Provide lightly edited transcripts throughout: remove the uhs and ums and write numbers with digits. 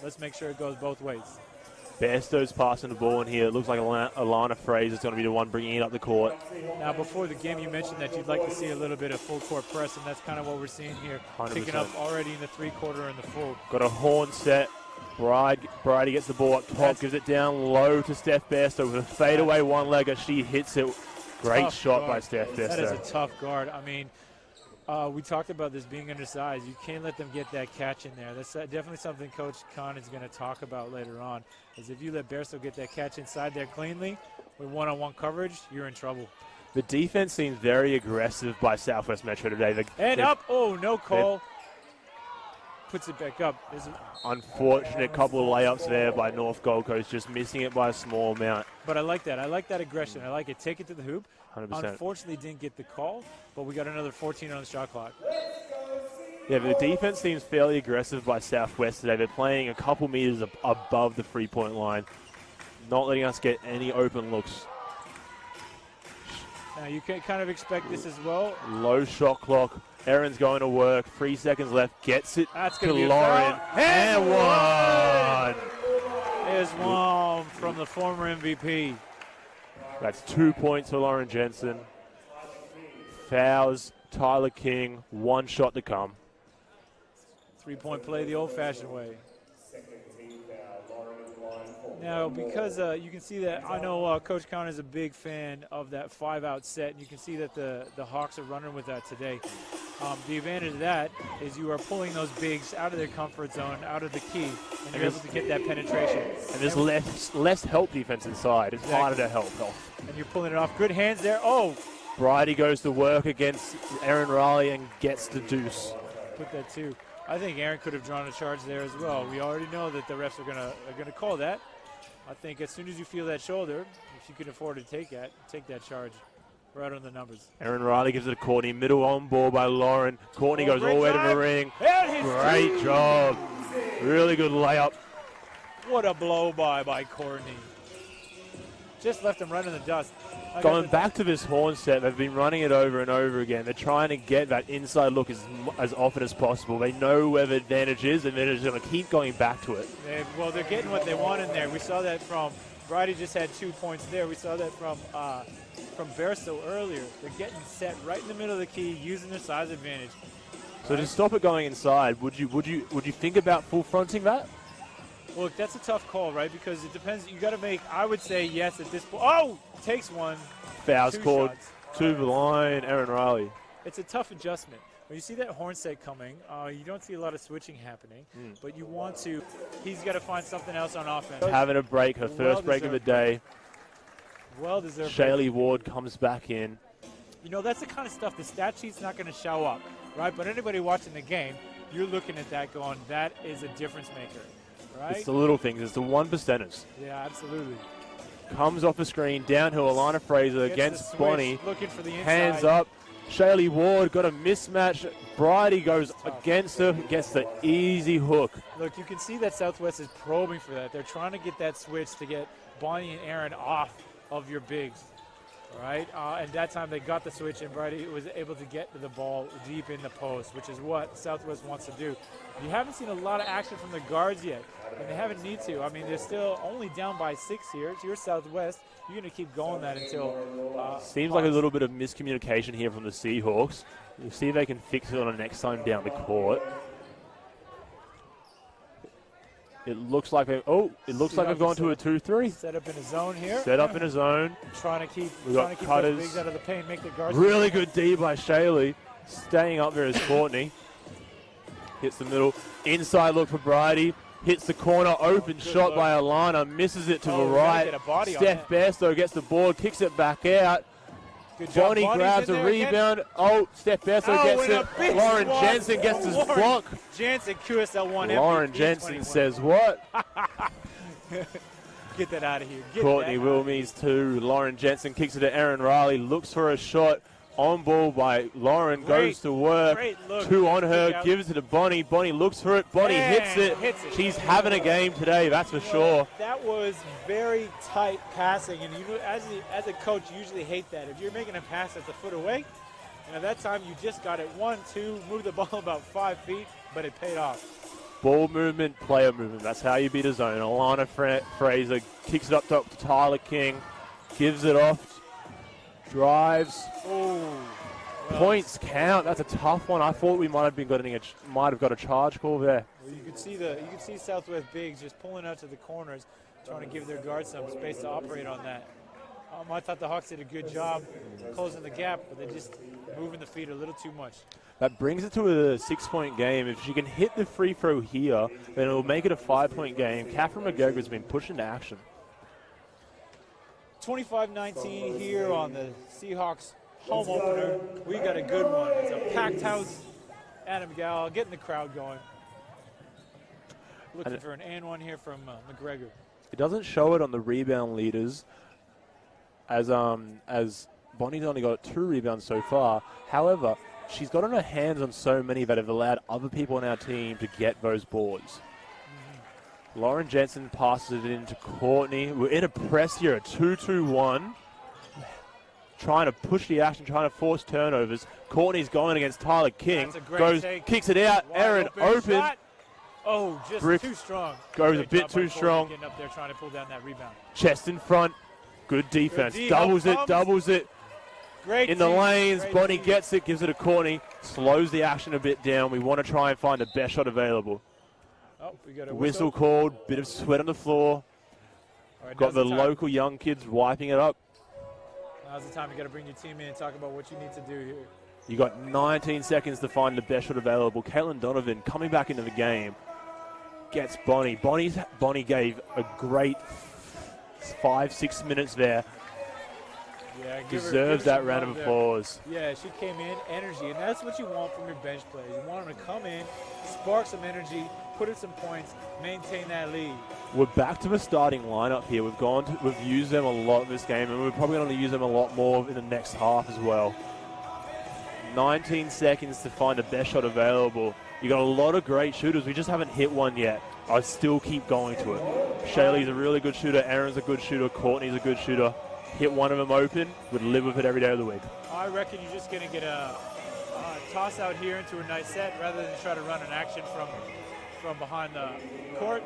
Let's make sure it goes both ways. Bairstow's passing the ball in here. It looks like Alana Fraser's going to be the one bringing it up the court. Now, before the game, you mentioned that you'd like to see a little bit of full court press, and that's kind of what we're seeing here. 100%. Picking up already in the three-quarter and the full. Got a horn set. Bridie gets the ball up top, gives it down low to Steph Bairstow with a fadeaway one-legger. She hits it. Great shot by Steph Bairstow. That is a tough guard. I mean, we talked about this being undersized. You can't let them get that catch in there. That's definitely something Coach Khan is going to talk about later on, is if you let Bairstow get that catch inside there cleanly with one-on-one coverage, you're in trouble. The defense seems very aggressive by Southwest Metro today. Oh, no call. Puts it back up. Unfortunate couple of layups there by North Gold Coast, just missing it by a small amount. But I like that. I like that aggression. I like it. Take it to the hoop. 100%. Unfortunately, didn't get the call, but we got another 14 on the shot clock. Yeah, but the defense seems fairly aggressive by Southwest today. They're playing a couple meters above the three-point line, not letting us get any open looks. Now, you can kind of expect this as well. Low shot clock. Aaron's going to work. 3 seconds left. Gets it to Lauren. And one. There's one from the former MVP. That's 2 points for Lauren Jensen. Fouls Tyler King. 1 shot to come. 3-point play the old-fashioned way. Now, because you can see that, I know Coach Khan is a big fan of that 5-out set, and you can see that the Hawks are running with that today. The advantage of that is you are pulling those bigs out of their comfort zone, out of the key, and you're able to get that penetration. And there's less help defense inside. It's harder to help. And you're pulling it off. Good hands there. Oh! Bridie goes to work against Aaron Riley and gets the deuce. Put that too. I think Aaron could have drawn a charge there as well. We already know that the refs are gonna call that. I think as soon as you feel that shoulder, if you can afford to take that charge. Right on the numbers. Aaron Riley gives it to Courtney. Middle on ball by Lauren. Courtney goes all the way to the ring. Great job. Really good layup. What a blow by Courtney. Just left him running in the dust. Going back to this horn set, they've been running it over and over again. They're trying to get that inside look as often as possible. They know where the advantage is, and they're just going to keep going back to it. Well, they're getting what they want in there. We saw that from Bridie just had 2 points there. We saw that from Bairstow earlier. They're getting set right in the middle of the key, using their size advantage. So to stop it going inside, would you think about full fronting that? Look, that's a tough call, right? Because it depends. You got to make. I would say yes at this point. Oh, takes one. Fouls called to the line. Aaron Riley. It's a tough adjustment. When you see that horn set coming, you don't see a lot of switching happening, but you want to. He's got to find something else on offense. Having a break, her first break of the day. Well-deserved. Shaylee Ward comes back in. You know, that's the kind of stuff the stat sheet's not going to show up, right? But anybody watching the game, you're looking at that going, that is a difference maker, right? It's the little things. It's the 1%ers. Yeah, absolutely. Comes off the screen, downhill, Alana Fraser against Bonnie. Looking for the inside. Hands up. Shaylee Ward got a mismatch. Bridie goes against her, gets the easy hook. Look, you can see that Southwest is probing for that. They're trying to get that switch to get Bonnie and Aaron off of your bigs, right? And that time they got the switch, and Bridie was able to get the ball deep in the post, which is what Southwest wants to do. You haven't seen a lot of action from the guards yet, and they haven't need to. I mean, they're still only down by 6 here. It's your Southwest. You're going to keep going that until seems like a little bit of miscommunication here from the Seahawks. We'll see if they can fix it on the next time down the court. It looks like they've gone to a 2-3. Set up in a zone here. Set up in a zone. Trying to keep those bigs out of the paint, make the guards. Really good D by Shaylee. Staying up there is Courtney. Hits the middle. Inside look for Bridie. Hits the corner. Open shot by Alana. Misses it to the right. Steph Bairstow gets the board. Kicks it back out. Bonnie grabs a rebound. Steph Bairstow gets it. Lauren Jensen gets his block. Jensen QSL 1. Lauren Jensen says what? Get that out of here. Courtney Wilmies 2. Lauren Jensen kicks it to Aaron Riley. Looks for a shot. On ball by Lauren. Goes to work. 2 on her. Gives it to Bonnie. Bonnie looks for it. Bonnie hits it. She's having a game today, that's for sure. That was very tight passing. And you know, as a coach, you usually hate that. If you're making a pass that's a foot away, and at that time you just got it 1, 2, moved the ball about 5 feet, but it paid off. Ball movement, player movement. That's how you beat a zone. Alana Fraser kicks it up top to Tyler King, gives it off, drives. Oh, well, Points count. That's a tough one. I thought we might have got a charge call there. well, you could see Southwest bigs just pulling out to the corners, trying to give their guards some space to operate on that. I thought the Hawks did a good job closing the gap, but they're just moving the feet a little too much. That brings it to a 6-point game. If she can hit the free throw here, then it'll make it a 5-point game. Katelyn McGregor has been pushed into action. 25-19 here on the Seahawks home opener. We got a good one. It's a packed house. Adam Gal getting the crowd going. Looking for an and one here from McGregor. It doesn't show it on the rebound leaders, as Bonnie's only got 2 rebounds so far. However, she's got on her hands on so many that have allowed other people on our team to get those boards. Lauren Jensen passes it into Courtney. We're in a press here, a 2-2-1. Trying to push the action, trying to force turnovers. Courtney's going against Tyler King. That's a great take. Kicks it out. Wide Erin open. Shot. Oh, just Brick too strong. Goes Great a bit job by too Courtney strong. Getting up there trying to pull down that rebound. Chest in front. Good defense. D, doubles it, comes. doubles it. Great In the team, lanes, great Bonnie team. gets it, gives it to Courtney. Slows the action a bit down. We want to try and find the best shot available. Oh, we got a Whistle called. Bit of sweat on the floor. All right, Got now's the time. local young kids wiping it up. Now's the time you got to bring your team in and talk about what you need to do here. You got 19 seconds to find the best shot available. Katelyn Donovan coming back into the game. Gets Bonnie. Bonnie gave a great 5-6 minutes there. Yeah, Deserves that round of applause. Yeah, she came in, energy, and that's what you want from your bench players. You want them to come in, spark some energy, put in some points, maintain that lead. We're back to the starting lineup here. We've used them a lot this game, and we're probably going to use them a lot more in the next half as well. 19 seconds to find the best shot available. You got a lot of great shooters. We just haven't hit one yet. I still keep going to it. Shaylee's a really good shooter. Erin's a good shooter. Courtney's a good shooter. Hit one of them open, would live with it every day of the week. I reckon you're just going to get a toss out here into a nice set rather than try to run an action from behind the court.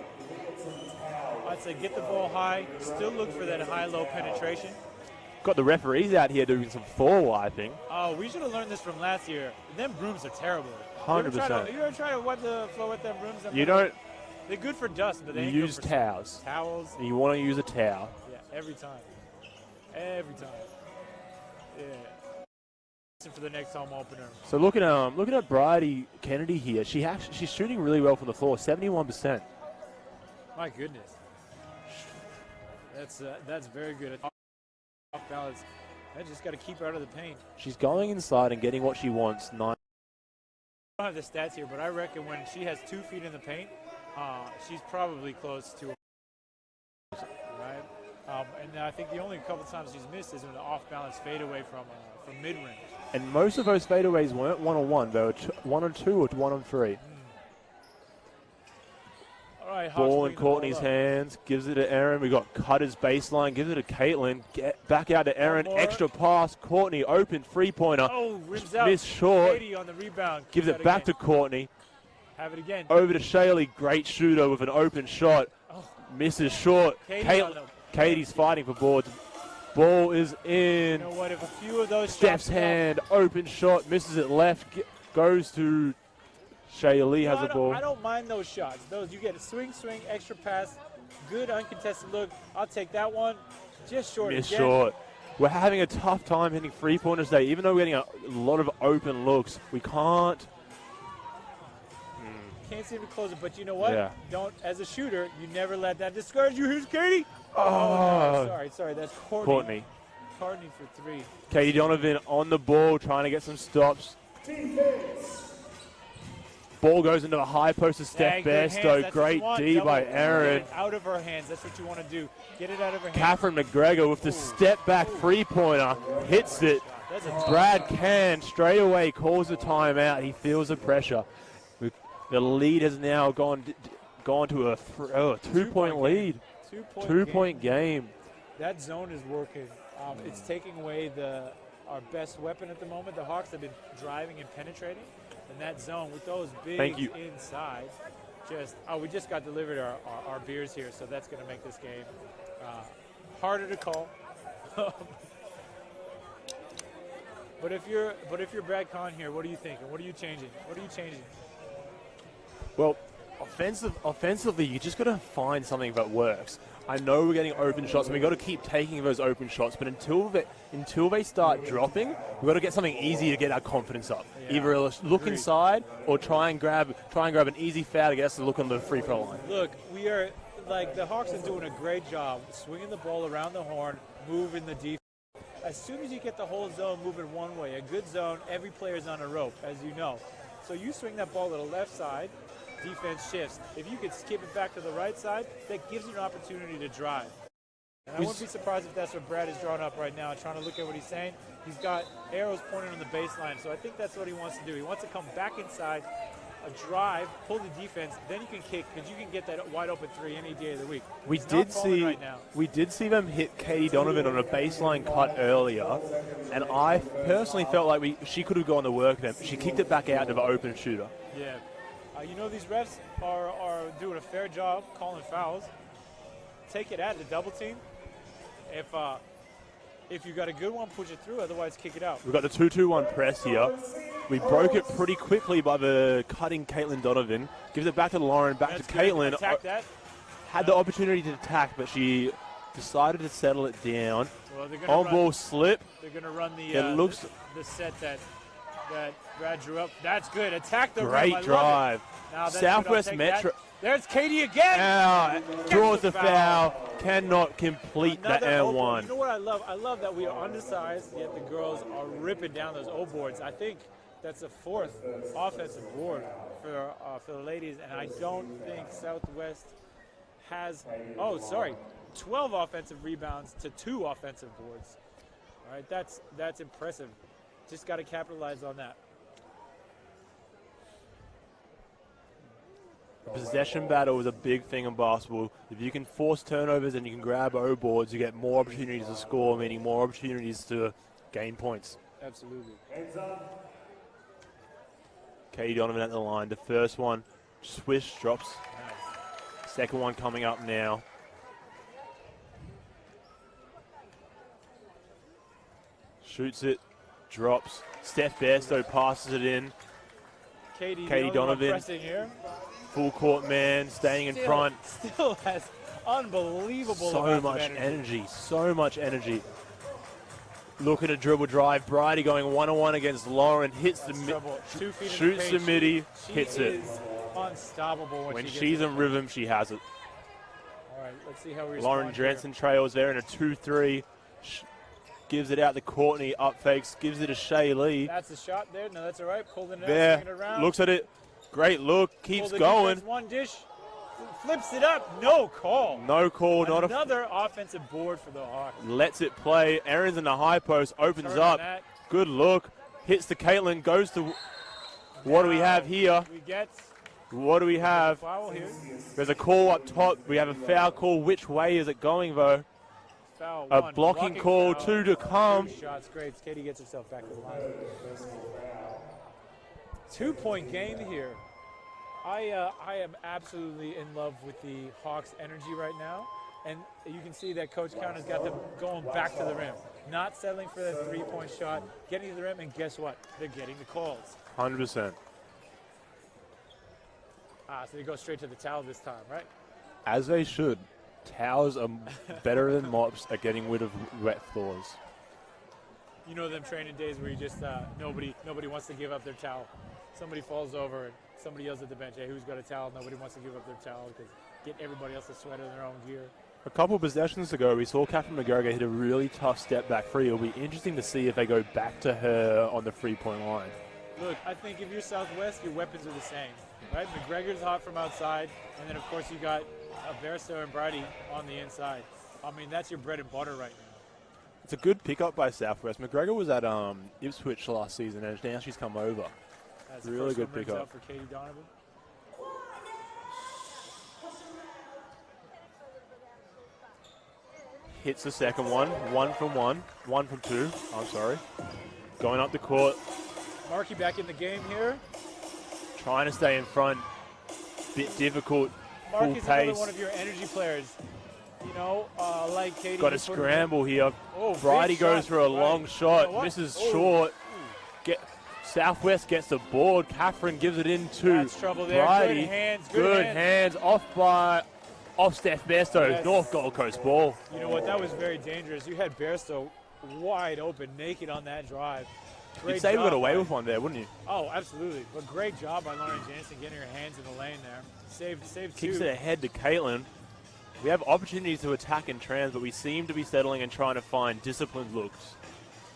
I'd say get the ball high, still look for that high-low penetration. Got the referees out here doing some four-wiping. Oh, we should have learned this from last year. Them brooms are terrible. 100%. You ever try to wipe the floor with them brooms? You don't. They're good for dust, but they ain't use good for towels. Towels. You want to use a towel. Yeah, every time. Every time. Yeah. For the next home opener. So looking at Bridie Kennedy here, she's shooting really well from the floor, 71%. My goodness. That's very good. Off balance. I just got to keep her out of the paint. She's going inside and getting what she wants. I don't have the stats here, but I reckon when she has 2 feet in the paint, she's probably close to right. And I think the only couple times she's missed is when the off-balance fadeaway from mid-range. And most of those fadeaways weren't 1-on-1. They were 1-on-2 or 1-on-3. All right, Hawks Ball in bringing the Courtney's up. hands. Gives it to Erin. We got Cutter's baseline. Gives it to Katelyn. Get back out to Erin. more. Extra pass. Courtney open 3-pointer. Oh, rims out. Missed short. Katie on the rebound. Gives it back to Courtney. Have it again. Over to Shaylee. Great shooter with an open shot. Oh. Misses short. Katie on the- Katie's fighting for boards. Ball is in. You know what? If a few of those Steph's shots go- hand. Open shot. Misses it left. Goes to Shaylee. No, Has I the ball. don't, I don't mind those shots. Those you get a swing, extra pass, good uncontested look. I'll take that one. Just short. Missed again. short. We're having a tough time hitting 3-pointers today. Even though we're getting a lot of open looks, we can't. Can't seem to close it, but you know what? Yeah. Don't, as a shooter, you never let that discourage you. Here's Katie. Oh. No, sorry. That's Courtney. Courtney. Courtney for 3. Katie Donovan on the ball, trying to get some stops. Ball goes into the high post of Steph Good hands. Bairstow. That's what Great you want. D by Double. Erin. Get it out of her hands. That's what you want to do. Get it out of her hands. Katelyn McGregor with the step back 3-pointer. Hits it. That's a Brad Can straight away calls the timeout. He feels the pressure. The lead has now gone to a 2-point lead. 2-point game. That zone is working. It's taking away our best weapon at the moment. The Hawks have been driving and penetrating. And that zone with those bigs inside, we just got delivered our beers here, so that's going to make this game harder to call. But if you're Brad Kahn here, what are you thinking? What are you changing? What are you changing? Well, offensively, you just got to find something that works. I know we're getting open shots, and we got to keep taking those open shots. But until they start dropping, we've got to get something easy to get our confidence up. Yeah, either look inside or try and grab an easy foul to get us to look on the free throw line. Look, we are the Hawks are doing a great job swinging the ball around the horn, moving the defense. As soon as you get the whole zone moving one way, a good zone, every player's on a rope, as you know. So you swing that ball to the left side, defense shifts. If you could skip it back to the right side, that gives you an opportunity to drive. And I wouldn't be surprised if that's what Brad is drawing up right now, trying to look at what he's saying. He's got arrows pointing on the baseline, so I think that's what he wants to do. He wants to come back inside, a drive, pull the defense, then you can kick, because you can get that wide open three any day of the week. We did see them hit Katie Donovan on a baseline cut earlier, and I personally felt like she could have gone to work then. She kicked it back out to the open shooter. Yeah. You know, these refs are doing a fair job calling fouls. Take it at the double team. If you got a good one, push it through. Otherwise, kick it out. We've got the 2-2-1 press here. We broke it pretty quickly by the cutting Katelyn Donovan. Gives it back to Lauren, back to Katelyn. Attack that. Had the opportunity to attack, but she decided to settle it down. Well, on-ball slip. They're going to run the set that Brad drew up. That's good. Attack the rim. Great drive. Southwest Metro. There's Katie again. Draws the foul. Cannot complete that and one. You know what I love? I love that we are undersized, yet the girls are ripping down those O boards. I think that's the fourth offensive board for the ladies, and I don't think Southwest has 12 offensive rebounds to 2 offensive boards. All right, that's impressive. Just got to capitalize on that. Possession battle is a big thing in basketball. If you can force turnovers and you can grab O boards, you get more opportunities to score, meaning more opportunities to gain points. Absolutely. Katie Donovan at the line. The first one, swish, drops. Nice. Second one coming up now. Shoots it, drops. Steph Bairstow passes it in. Katie Donovan. Pressing here. Full court man, staying in front. Still has unbelievable so much energy. So much energy. Look at a dribble drive. Bridie going one-on-one against Lauren. Hits the shoots the midi, hits it. Unstoppable when she's in rhythm. She has it. All right, let's see how we Lauren Drenson trails there in a 2-3. Gives it out to Courtney. Up fakes. Gives it to Shay Lee. That's a shot there. No, that's all right. Pulled it out. There. Swing it around. Looks at it. Great look. Keeps going. Defense, one dish. Flips it up. No call. No call. Another offensive board for the Hawks. Lets it play. Aaron's in the high post. Opens up. Good look. Hits to Katelyn. Goes to. What do we have here? What do we have? Foul here. There's a call up top. We have a foul call. Which way is it going, though? Foul a blocking call. Foul. 2 to come. 2 shots. Great. Katie gets herself back to the line. 2-point game here. I am absolutely in love with the Hawks' energy right now. And you can see that Coach Count has got them going back to the rim. Not settling for that 3-point shot, getting to the rim, and guess what? They're getting the calls. 100%. So they go straight to the towel this time, right? As they should. Towels are better than mops at getting rid of wet floors. You know them training days where you just nobody wants to give up their towel. Somebody falls over and somebody yells at the bench, hey, who's got a towel? Nobody wants to give up their towel because get everybody else to sweat in their own gear. A couple possessions ago, we saw Katelyn McGregor hit a really tough step back free. It'll be interesting to see if they go back to her on the 3-point line. Look, I think if you're Southwest, your weapons are the same, right? McGregor's hot from outside, and then, of course, you got Bairstow and Bridie on the inside. I mean, that's your bread and butter right now. It's a good pickup by Southwest. McGregor was at Ipswich last season, and now she's come over. That's really good pickup for Katie Donovan. Hits the second one. 1 from 1. 1 from 2. I'm sorry. Going up the court. Markey back in the game here. Trying to stay in front. bit difficult. Mark Full is another pace. one of your energy players. You know, like Katie. Got a scramble here. Oh, Bridie big goes shot. for a Right. long shot. You know what? Misses Oh. short. Southwest gets the board. Katelyn gives it into That's trouble there. Bridie. Good hands. Good hands. Off Steph Bairstow. Yes. North Gold Coast ball. You know what? That was very dangerous. You had Bairstow wide open, naked on that drive. Great You'd say we job got away by- with one there, wouldn't you? Oh, absolutely. But great job by Lauren Jansen getting her hands in the lane there. Saved Kicks two. it ahead to Katelyn. We have opportunities to attack in trans, but we seem to be settling and trying to find disciplined looks,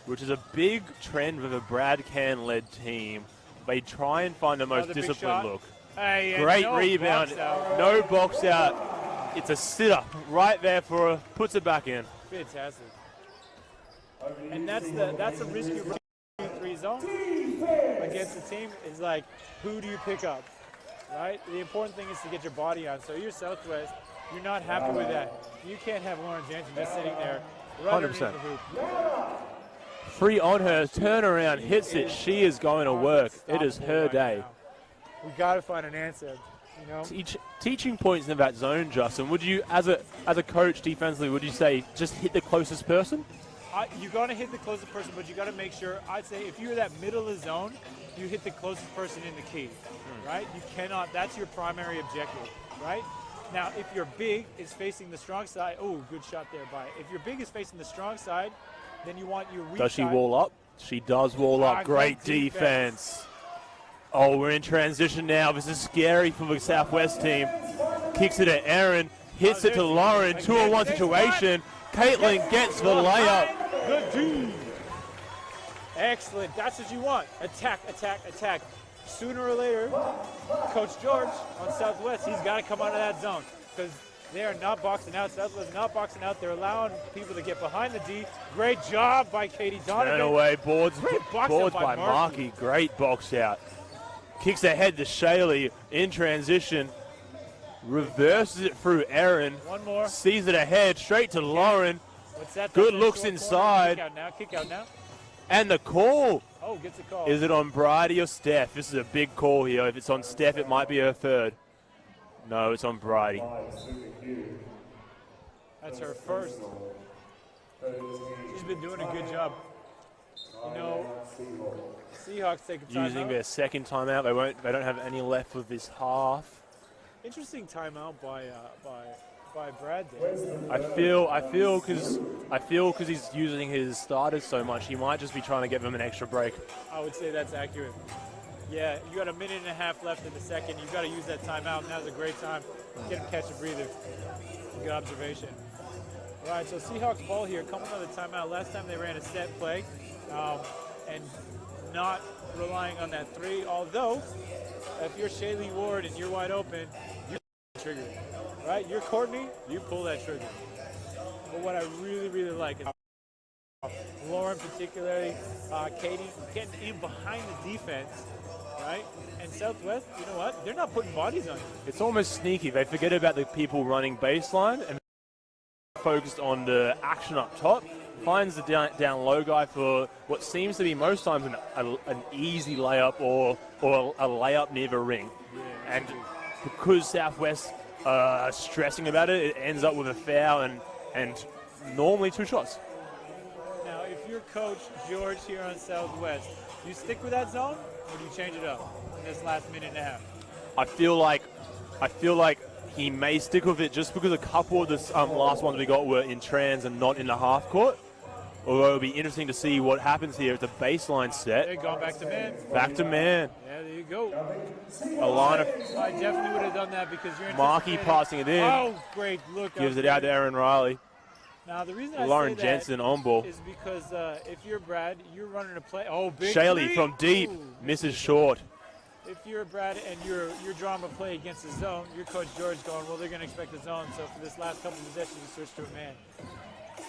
which is a big trend with a Brad Can-led team. They try and find the most Another big disciplined shot. look. Hey, and Great no rebound. box out. No box out. It's a sit-up right there for her. Puts it back in. Fantastic. And that's a risky 3 zone against the team. Is like, who do you pick up, right? The important thing is to get your body on. So you're Southwest. You're not happy with that. You can't have Lauren Jansen just sitting there right underneath 100%. the hoop. Free on her, turnaround, hits it. She is going to work. It is her Right day. now. We got to find an answer. You know, Teaching points in that zone, Justin. Would you, as a coach defensively, would you say just hit the closest person? you got to hit the closest person, but you got to make sure. I'd say if you're that middle of the zone, you hit the closest person in the key, right? You cannot. That's your primary objective, right? Now, if your big is facing the strong side, oh, good shot there by. If your big is facing the strong side, then you want your weak Does she side. wall up? She does wall up. Great good defense. Oh, we're in transition now. This is scary for the Southwest team. Kicks it at Aaron. Hits it to Lauren. 2-on-1 situation. Katelyn gets the layup. Good D. Excellent. That's what you want. Attack, attack, attack. Sooner or later, Coach George on Southwest, he's got to come out of that zone because they are not boxing out. Southwest is not boxing out. They're allowing people to get behind the D. Great job by Katie Donovan. Turn away. Boards box out by by Markey. Great box out. Kicks ahead to Shaley in transition. Reverses it through Aaron. One more. Sees it ahead. Straight to Lauren. What's that? Good That's looks short corner. inside. Kick out now. Kick out now. And the call. Oh, gets a call. Is it on Bridie or Steph? This is a big call here. If it's on Steph, it might be her third. No, it's on Bridie. That's her first. She's been doing a good job. You know, Seahawks take a timeout. Using their second timeout. They don't have any left with this half. Interesting timeout by Brad there. I feel because he's using his starters so much, he might just be trying to give them an extra break. I would say that's accurate. Yeah, you got a minute and a half left in the second. You've got to use that timeout. Now's a great time. Get him catch a breather. Good observation. All right, so Seahawks ball here. Coming out of the timeout. Last time they ran a set play and not relying on that three. Although, if you're Shaylee Ward and you're wide open, you trigger it. Right? You're Courtney, you pull that trigger. But what I really, really like is Lauren particularly, Katie, getting in behind the defense, right? And Southwest, you know what? They're not putting bodies on you. It's almost sneaky. They forget about the people running baseline and focused on the action up top. Finds the down low guy for what seems to be most times an easy layup or a layup near the ring. Yeah, and because Southwest stressing about it, it ends up with a foul and normally 2 shots. Now, if you're Coach George here on Southwest, do you stick with that zone or do you change it up in this last minute and a half? I feel like he may stick with it just because a couple of the last ones we got were in trans and not in the half court. Although it'll be interesting to see what happens here. It's a baseline set. They're going back to man. Back to man. Yeah, there you go. Alana. I definitely would have done that because you're Markey passing it in. Oh, great look. Gives it out to Aaron Riley. Now, the reason I Lauren say Jensen that on ball. is because if you're Brad, you're running a play. Oh, big Shaley three. from deep. Ooh. Misses short. If you're Brad and you're drawing a play against the zone, your Coach George going, well, they're going to expect the zone. So for this last couple of possessions, you switch to a man.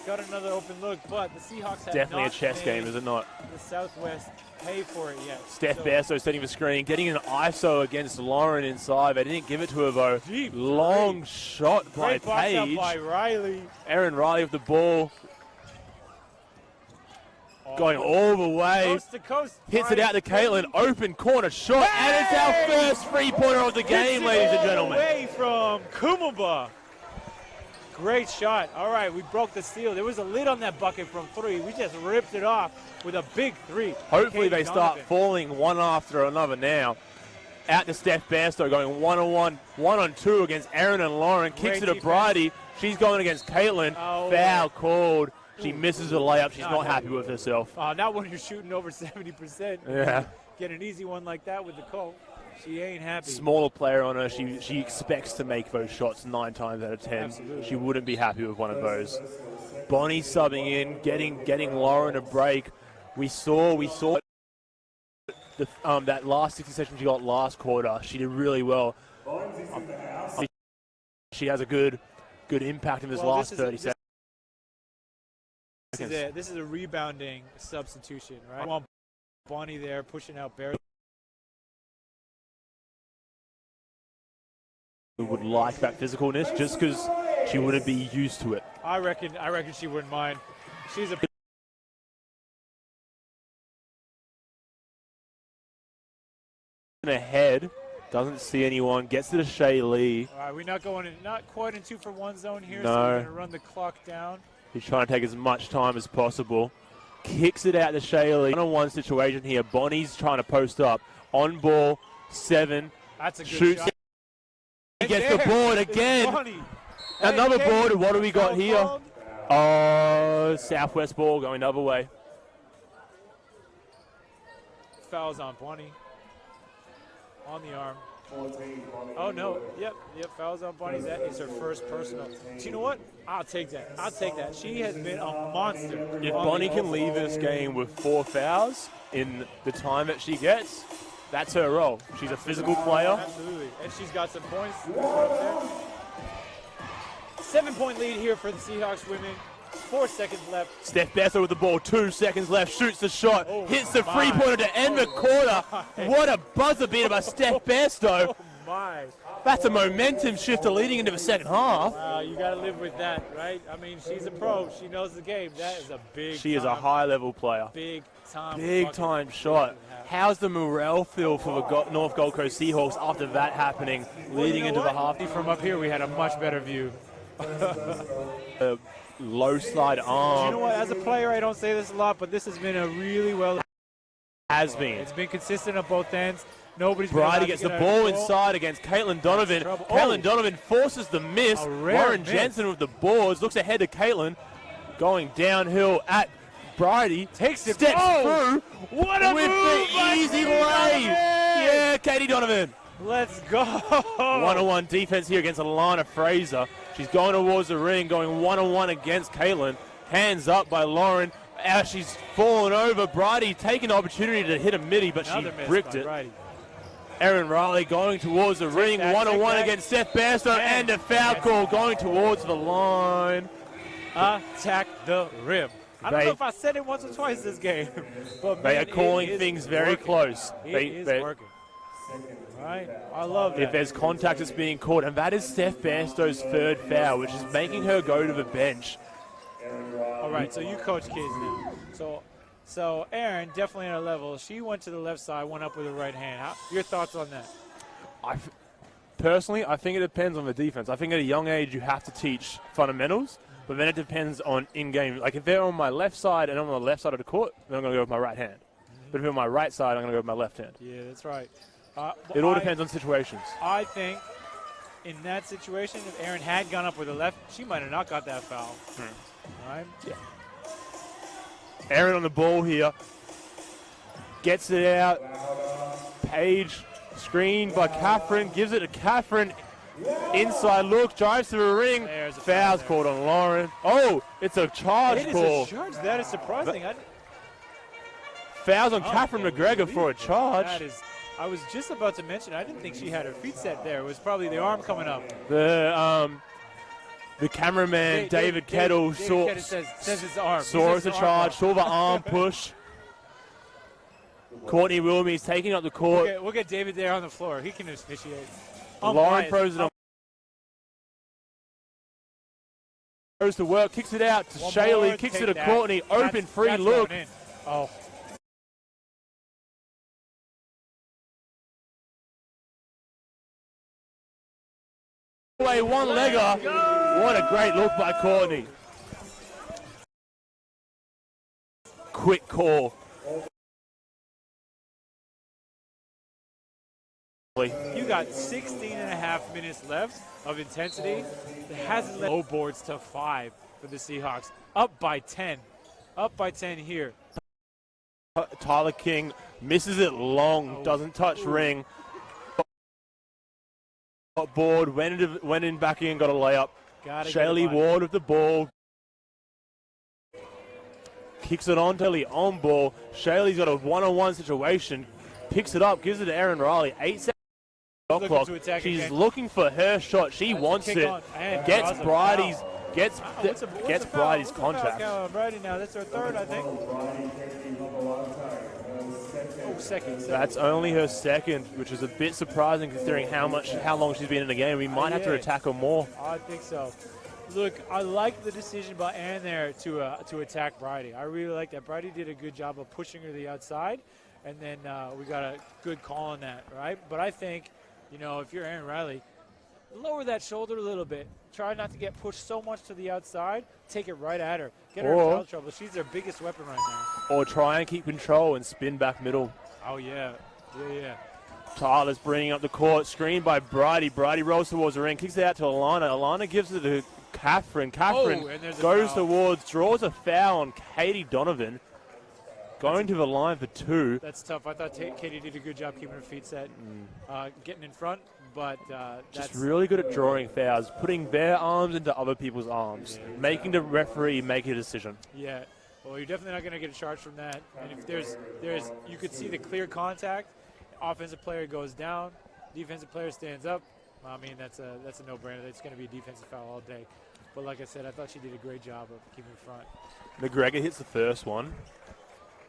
Got another open look, but the Seahawks have Definitely a not chess made game, is it not? the Southwest pay for it yet. Steph So, Bairstow setting the screen, getting an ISO against Lauren inside. They didn't give it to her though. Deep Long shot by great box out Paige. by Riley. Aaron Riley with the ball. going all the way. Coast to coast. Hits it out to Katelyn. Open corner shot. And it's our first three-pointer of the game, ladies and gentlemen. Away from Kumaba. Great shot. All right, we broke the steal. There was a lid on that bucket from three. We just ripped it off with a big three. Hopefully they start falling one after another now. Out to Steph Bairstow, going one-on-one, one-on-two against Aaron and Lauren. Kicks it to Bridie. She's going against Katelyn. Foul called. She misses a layup. She's not happy with herself. Not when you're shooting over 70%. Yeah. Get an easy one like that with the Colt. She ain't happy. Smaller player on her. She expects to make those shots 9 times out of 10. Absolutely. She wouldn't be happy with one of those. Bonnie subbing in, getting Lauren a break. We saw that last 60 seconds she got last quarter. She did really well. She has a good impact in this last 30 seconds. This is a rebounding substitution, right? I want Bonnie there pushing out Barry. We would like that physicalness just because she wouldn't be used to it. I reckon she wouldn't mind. She's a ahead, doesn't see anyone, gets to the Shea Lee. All right, we're not quite in 2-for-1 zone here, No. so we're going to run the clock down. He's trying to take as much time as possible. Kicks it out to Shea Lee. One-on-one situation here. Bonnie's trying to post up. On ball, 7. That's a good shoots shot. He gets the board again. Another board. What do we got here? Oh, Southwest ball going the other way. Fouls on Bonnie. On the arm. Oh, no. Yep, fouls on Bonnie. That is her first personal. So you know what? I'll take that. She has been a monster. If Bonnie can leave this game with 4 fouls in the time that she gets, that's her role. She's a physical player. Absolutely. And she's got some points. 7-point lead here for the Seahawks women. 4 seconds left. Steph Bairstow with the ball, 2 seconds left, shoots the shot, hits the three-pointer to end the quarter. What a buzzer beater by Steph Bairstow. Oh my. That's a momentum shifter leading into the second half. Wow, you got to live with that, right? I mean, she's a pro. She knows the game. That is a big She is a high-level player. Big time shot. How's the morale feel for the North Gold Coast Seahawks after that happening, leading into the half? From up here, we had a much better view. Low side arm. You know what? As a player, I don't say this a lot, but this has been a really well. Has been. It's been consistent on both ends. Nobody's. Bridie gets the ball inside against Katelyn Donovan. Katelyn Donovan forces the miss. Lauren Jensen with the boards looks ahead to Katelyn, going downhill at Bridie. Takes it. Steps through. What a with move! The easy lay. Yeah, Katie Donovan. Let's go. One-on-one defense here against Alana Fraser. She's going towards the ring, going one-on-one against Katelyn. Hands up by Lauren. As she's fallen over. Bridie taking the opportunity to hit a midi, but she bricked it. Bridie. Erin Riley going towards the ring, one-on-one against Steph Bairstow, and a foul call going towards the line. Attack the rim. I don't know if I said it once or twice this game, but they are calling things very close. It is working. Right? I love that. If there's contact that's being called, and that is Steph Bairstow's 3rd foul, which is making her go to the bench. All right, so you coach kids now. So Erin, definitely at a level. She went to the left side, went up with her right hand. Your thoughts on that? Personally, I think it depends on the defense. I think at a young age you have to teach fundamentals, but then it depends on in-game. Like if they're on my left side and I'm on the left side of the court, then I'm going to go with my right hand. But if they're on my right side, I'm going to go with my left hand. Yeah, that's right. It all depends on situations. I think in that situation, if Erin had gone up with the left, she might have not got that foul. Right? Yeah. Erin on the ball here. Gets it out. Page screened by Catherine. Gives it to Catherine. Inside look. Drives to the ring. Foul's called on Lauren. Oh, it's a charge call. It is a charge. That is surprising. Fouls on Catherine McGregor for a charge. That is. I was just about to mention, I didn't think she had her feet set there. It was probably the arm coming up. The cameraman, David Kettle, saw says it's the arm. Saw it's a charge, saw the arm push. Courtney Wilmie's taking up the court. We'll get David there on the floor. He can officiate. Lauren throws it on. Goes to work, kicks it out to Shaylee, kicks it to Courtney. Open free look. Oh. Away one-legger. What a great look by Courtney. Quick call. You got 16.5 minutes left of intensity. It hasn't let low boards to 5 for the Seahawks. Up by 10. Up by 10 here. Tyler King misses it long, doesn't touch ring. Got board, went in back in, got a layup. Shaylee Ward with the ball. Kicks it on to Lee on ball. Shaylee's got a one-on-one situation. Picks it up, gives it to Erin Riley. 8 seconds. Clock. She's looking for her shot. She wants it. Gets Bridie's. Gets Bridie's contact. Bridie now. That's her third, I think. Second. That's only her second, which is a bit surprising considering how long she's been in the game. We might have to attack her more. I think so. Look, I like the decision by Ann there to attack Bridie. I really like that. Bridie did a good job of pushing her to the outside, and then we got a good call on that, right? But I think, you know, if you're Erin Riley, lower that shoulder a little bit. Try not to get pushed so much to the outside. Take it right at her. Get her in foul trouble. She's their biggest weapon right now. Or try and keep control and spin back middle. Oh, yeah. Yeah. Tyler's bringing up the court. Screened by Bridie. Bridie rolls towards the ring. Kicks it out to Alana. Alana gives it to Catherine. Catherine goes towards, draws a foul on Katie Donovan. Going to the line for 2. That's tough. I thought Katie did a good job keeping her feet set, getting in front. But just really good at drawing fouls, putting their arms into other people's arms, making the referee make a decision. Yeah, well, you're definitely not going to get a charge from that. And if there's, you could see the clear contact. Offensive player goes down, defensive player stands up. I mean, that's a no-brainer. It's going to be a defensive foul all day. But like I said, I thought she did a great job of keeping in front. McGregor hits the first one.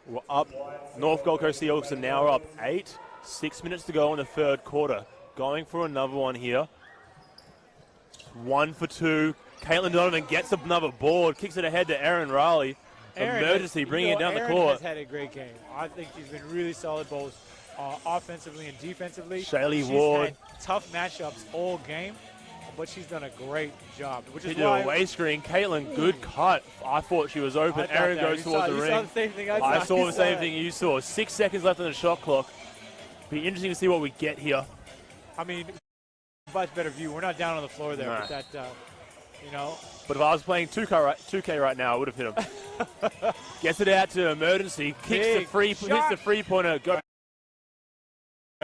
We're up. North Gold Coast Seahawks are now up 8. 6 minutes to go in the third quarter. Going for another one here. 1 for 2. Katelyn Donovan gets another board, kicks it ahead to Erin Riley. Emergency, bringing it down the court. Has had a great game. I think she's been really solid both offensively and defensively. Shaylee Ward. Had tough matchups all game, but she's done a great job. Which is why away screen. Katelyn, good cut. I thought she was open. Erin goes towards the ring. Saw the same thing I saw the same thing you saw. 6 seconds left on the shot clock. Be interesting to see what we get here. I mean, much better view. We're not down on the floor there, but that, you know. But if I was playing 2K right now, I would have hit him. Gets it out to Emergency, hits the free-pointer. Go.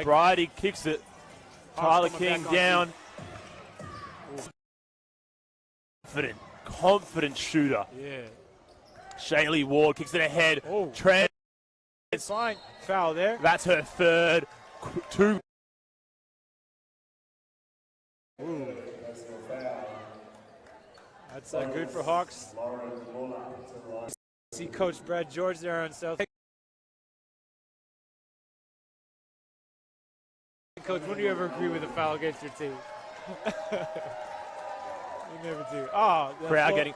Bridie kicks it. Tyler King down. Confident shooter. Yeah. Shaylee Ward kicks it ahead. It's fine. Foul there. That's her third. 2. Ooh. That's good for Hawks. See Coach Brad George there on South. Coach, when do you ever agree with a foul against your team? You never do. Oh, crowd getting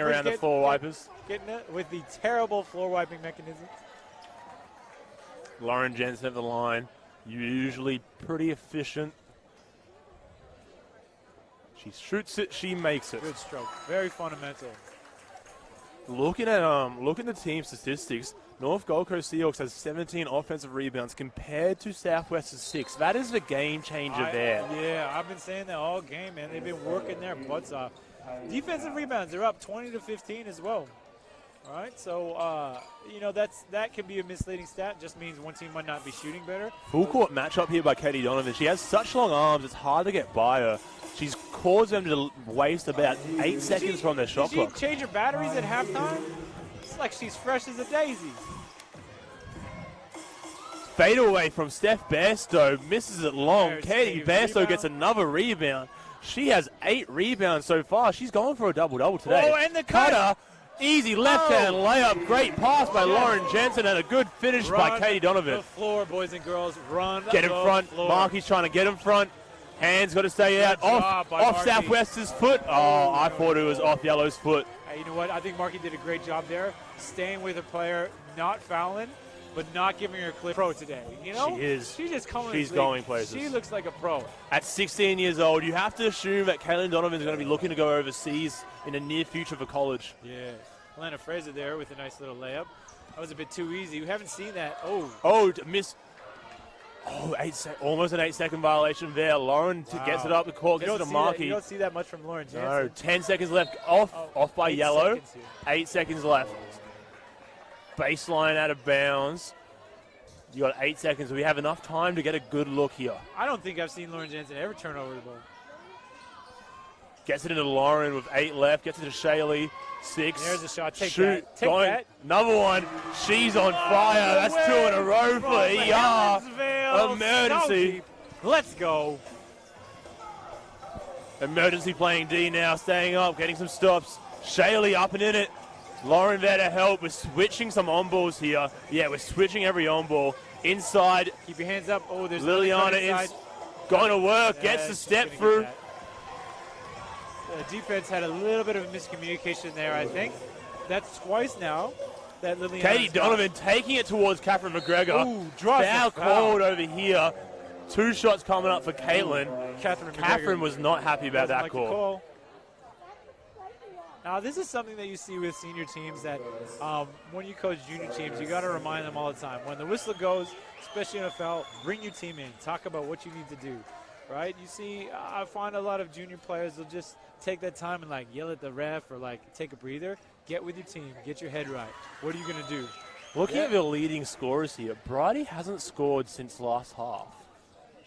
around the floor wipers. Getting it with the terrible floor wiping mechanism. Lauren Jensen at the line, usually pretty efficient. She shoots it, she makes it. Good stroke, very fundamental. Looking at the team statistics, North Gold Coast Seahawks has 17 offensive rebounds compared to Southwest's 6. That is the game changer there. Yeah, I've been saying that all game, man. They've been working their butts off. Defensive rebounds, they're up 20-15 as well. All right, so you know that can be a misleading stat. Just means one team might not be shooting better. Full court matchup here by Katie Donovan. She has such long arms; it's hard to get by her. She's caused them to waste about 8 seconds from their shot clock. Did she change her batteries at halftime? It's like she's fresh as a daisy. Fade away from Steph Bairstow, misses it long. Katie Bairstow gets another rebound. She has 8 rebounds so far. She's going for a double-double today. Oh, and the cutter. Easy left-hand layup. Great pass by Lauren Jensen and a good finish by Katie Donovan. The floor, boys and girls. Run Get in front. Floor. Markey's trying to get in front. Hands got to stay out. Off Markey. Southwest's foot. Oh, I thought it was off Yellow's foot. You know what? I think Markey did a great job there, staying with a player, not fouling, but not giving her a clear pro today. You know? She is. She's just coming. She's going places. She looks like a pro. At 16 years old, you have to assume that Katelyn Donovan is going to be looking to go overseas in the near future for college. Yeah. Lana Fraser there with a nice little layup. That was a bit too easy. We haven't seen that. Miss. Oh, almost an 8-second violation there. Lauren gets it up the court, gets it to Markey. You don't see that much from Lauren Jansen. No, 10 seconds left. Off by Yellow. 8 seconds left. Baseline out of bounds. You got 8 seconds. We have enough time to get a good look here. I don't think I've seen Lauren Jansen ever turn over the ball. Gets it into Lauren with 8 left. Gets it to Shaylee. 6. There's a shot. Take Shoot. that. Take that. Another one. She's on fire. That's 2 in a row for ER. Emergency. Let's go. Emergency playing D now. Staying up. Getting some stops. Shaylee up and in it. Lauren there to help. We're switching some on-balls here. Yeah, we're switching every on-ball. Inside. Keep your hands up. Oh, there's Liliana is going to work. Gets the step through. The defense had a little bit of a miscommunication there, I think. That's twice now that Liliana. Katie Donovan taking it towards Catherine McGregor. Ooh, foul called over here. 2 shots coming up for Katelyn. Catherine was not happy about that call. Now, this is something that you see with senior teams that when you coach junior teams, you got to remind them all the time. When the whistle goes, especially in a foul, bring your team in. Talk about what you need to do, right? You see, I find a lot of junior players will just take that time and, like, yell at the ref or, like, take a breather. Get with your team. Get your head right. What are you going to do? Looking at the leading scorers here, Bridie hasn't scored since last half.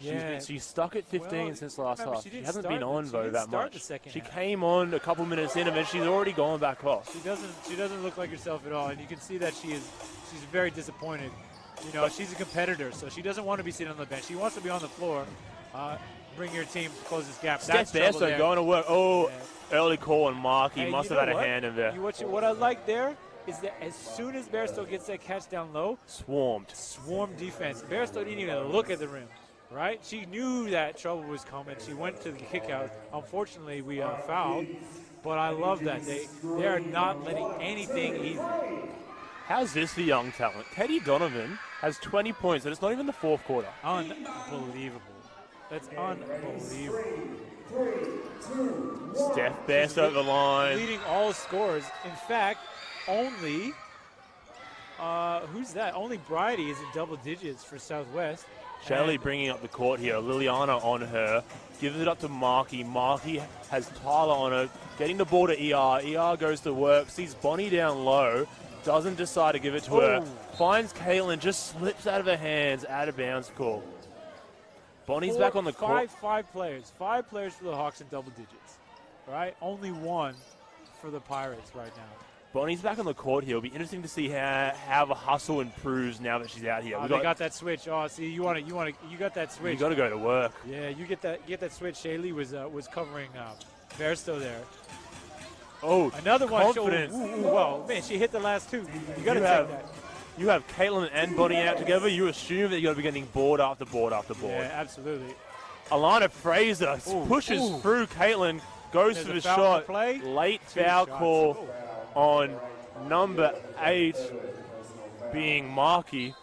She's stuck at 15 since last half. She hasn't been on, though, that much. She came on a couple minutes in, and then she's already gone back off. She doesn't look like herself at all, and you can see that she's very disappointed. You know, she's a competitor, so she doesn't want to be sitting on the bench. She wants to be on the floor. Bring your team to close this gap. Steph Bairstow going to work. Early call on Markey. Must have had a hand in there. What I like there is that as soon as Bairstow gets that catch down low, swarm defense. Bairstow didn't even look at the rim, right? She knew that trouble was coming. She went to the kick out. Unfortunately, we fouled, but I love that. They are not letting anything easy. How's this for young talent? Katie Donovan has 20 points, and it's not even the fourth quarter. Unbelievable. That's unbelievable. Steph Bairstow at the line. Leading all scorers. In fact, only, who's that? Only Bridie is in double digits for Southwest. Shelley bringing up the court here. Liliana on her. Gives it up to Markey. Markey has Tyler on her. Getting the ball to ER. ER goes to work. Sees Bonnie down low. Doesn't decide to give it to her. Finds Katelyn. Just slips out of her hands. Out of bounds call. Bonnie's back on the court. Five players for the Hawks in double digits, right? Only 1 for the Pirates right now. Bonnie's back on the court here. It'll be interesting to see how the hustle improves now that she's out here. They got that switch. Oh, see, you got that switch. You got to go to work. Yeah, you get that switch. Shaylee was covering Bairstow there. Oh, another confident. one. Well, man, she hit the last 2. You got to take that. You have Katelyn and Bonnie out together. You assume that you're going to be getting board after board after board. Yeah, absolutely. Alana Fraser pushes through Katelyn, goes for the shot. Late foul call on number 8 being Markey.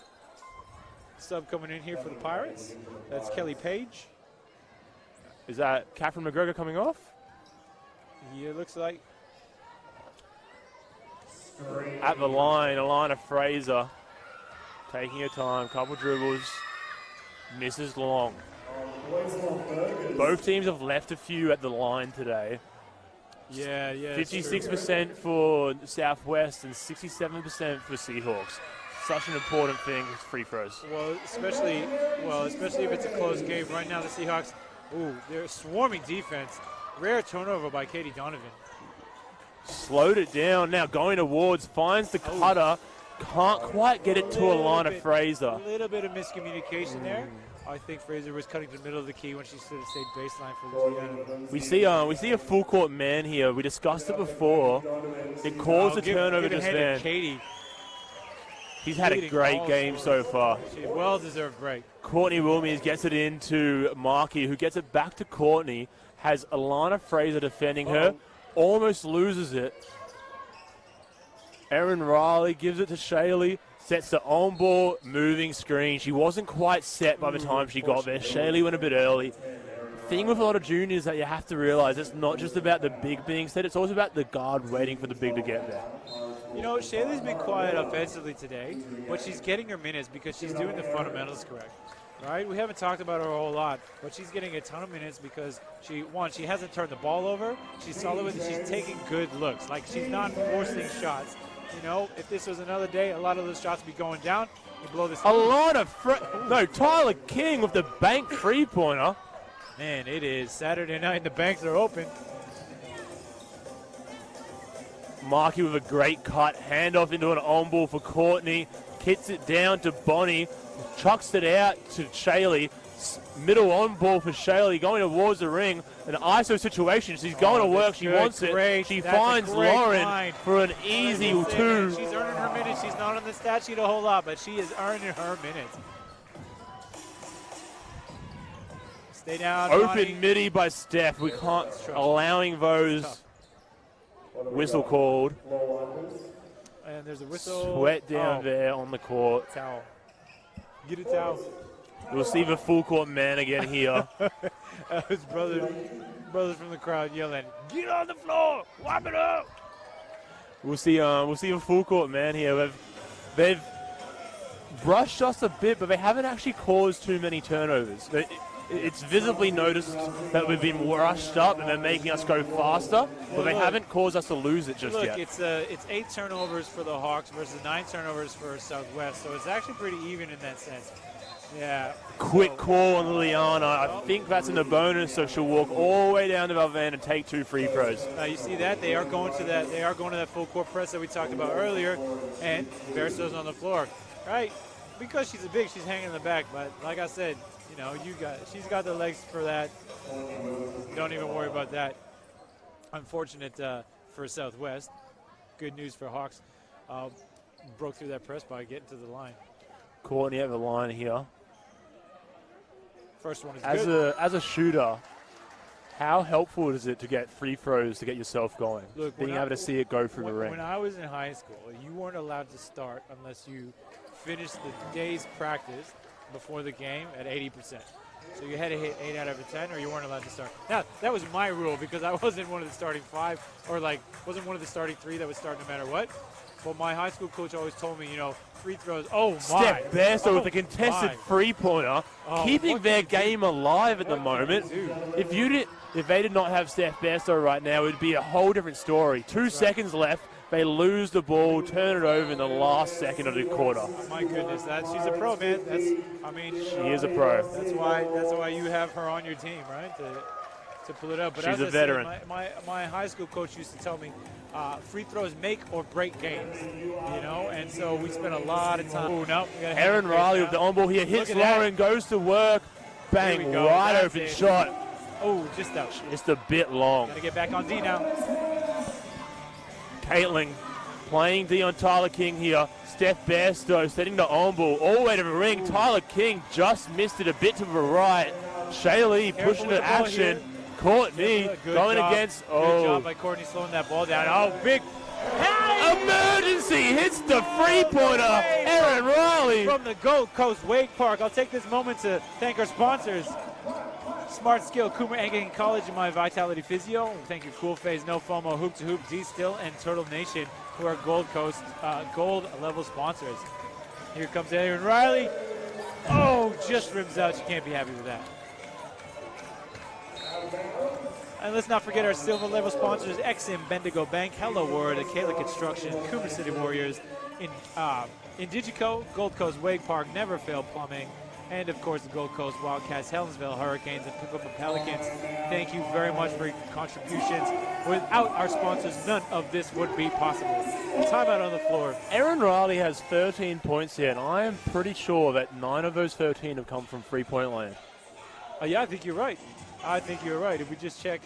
Sub coming in here for the Pirates. That's Kelly Page. Is that Catherine McGregor coming off? Yeah, it looks like. At the line, Alana Fraser taking her time, couple dribbles, misses long. Both teams have left a few at the line today. Yeah. 56% for Southwest and 67% for Seahawks. Such an important thing with free throws. Well, especially if it's a close game. Right now, the Seahawks, they're swarming defense. Rare turnover by Katie Donovan. Slowed it down, now going towards, finds the cutter, can't quite get it to Alana Fraser. A little bit of miscommunication there. I think Fraser was cutting to the middle of the key when she should have stayed baseline for Louisiana. We see a full court man here. We discussed it before. It caused a turnover just then. Katie. He's had a great game so far. Well-deserved break. Courtney Wilmies gets it into Markey, who gets it back to Courtney. Has Alana Fraser defending her. Almost loses it. Erin Riley gives it to Shaylee. Sets the on-ball moving screen. She wasn't quite set by the time she got there. Shaylee went a bit early. The thing with a lot of juniors that you have to realize, it's not just about the big being set, it's also about the guard waiting for the big to get there. You know, Shaylee's been quiet offensively today, but she's getting her minutes because she's doing the fundamentals correct. Right? We haven't talked about her a whole lot, but she's getting a ton of minutes because she hasn't turned the ball over. She's solid with it. She's taking good looks. Like, she's not forcing shots. You know, if this was another day, a lot of those shots would be going down. You blow this. Tyler King with the bank three-pointer. Man, it is Saturday night and the banks are open. Markey with a great cut. Handoff into an on-ball for Courtney. Kicks it down to Bonnie. Chucks it out to Shaylee. Middle on ball for Shaylee going towards the ring. An ISO situation. She's going to work. She wants it. She finds Lauren for an easy two. She's earning her minutes. She's not on the stat sheet a whole lot, but she is earning her minutes. Stay down. Open Bonnie. midi by Steph. We can't allowing those. Whistle called. And there's a whistle. Sweat down there on the court. Towel. Get a towel. We'll see the full court man again here. His brothers from the crowd yelling, "Get on the floor, wipe it up!" We'll see a full court man here. They've brushed us a bit, but they haven't actually caused too many turnovers. It's visibly noticed that we've been rushed up and they're making us go faster, but they haven't caused us to lose it just yet. It's 8 turnovers for the Hawks versus 9 turnovers for Southwest, so it's actually pretty even in that sense. Yeah. Quick call on Liliana. I think that's in the bonus, so she'll walk all the way down to Valvan and take 2 free throws. You see that? They are going to that full court press that we talked about earlier, and Verso's on the floor. Right? Because she's a big, she's hanging in the back, but like I said, you know, she's got the legs for that. Don't even worry about that. Unfortunate for Southwest. Good news for Hawks. Broke through that press by getting to the line. Courtney at the line here. First one is good. As a shooter, how helpful is it to get free throws to get yourself going? Look, being able to see it go through the ring. When I was in high school, you weren't allowed to start unless you finished the day's practice before the game at 80%. So you had to hit 8 out of 10 or you weren't allowed to start. Now, that was my rule because I wasn't one of the starting 5 or wasn't one of the starting 3 that would start no matter what. But my high school coach always told me, free throws, Steph Bairstow with a contested three-pointer, keeping their game alive at the moment. If they did not have Steph Bairstow right now, it would be a whole different story. 2 seconds left. They lose the ball, turn it over in the last second of the quarter. My goodness, she's a pro, man. She is a pro. That's why you have her on your team, right? To pull it up. But she's a veteran. My high school coach used to tell me, free throws make or break games, and so we spent a lot of time. Erin Riley with the on-ball here, hits Lauren, goes to work, bang, wide open shot. Oh, just out. Just a bit long. Gotta get back on D now. Katelyn playing D on Tyler King here. Steph Bairstow setting the on-ball all the way to the ring. Tyler King just missed it a bit to the right. Shaylee pushing to action. Courtney going against. Good job by Courtney slowing that ball down. Oh, big. Emergency hits the three-pointer. Erin Riley. From the Gold Coast Wake Park. I'll take this moment to thank our sponsors. Smart Skill, Coomer Anglican College, and my Vitality Physio. Thank you, Cool Phase, No FOMO, Hoop to Hoop, D-Still, and Turtle Nation, who are Gold Coast gold-level sponsors. Here comes Erin Riley. Oh, just rims out. You can't be happy with that. And let's not forget our silver-level sponsors, Exim, Bendigo Bank, Hello World, Akela Construction, Cooper City Warriors, Indigico, Gold Coast Wake Park, Never Fail Plumbing, and, of course, the Gold Coast Wildcats, Helensville Hurricanes, and Pickleball Pelicans. Thank you very much for your contributions. Without our sponsors, none of this would be possible. Timeout on the floor. Erin Riley has 13 points here, and I am pretty sure that 9 of those 13 have come from three-point land. Yeah, I think you're right. If we just check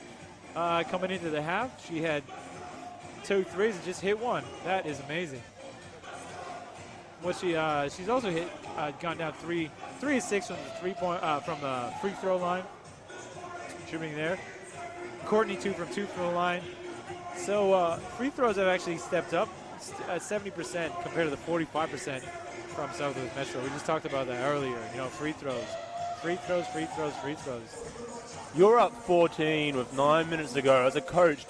coming into the half, she had 2 threes and just hit 1. That is amazing. what she's also hit gone down 3 of 6 from the from the free throw line, contributing there. Courtney 2 from 2 from the line. So free throws have actually stepped up at 70% compared to the 45% from Southwest Metro. We just talked about that earlier. You know, free throws. You're up 14 with 9 minutes to go. As a coach,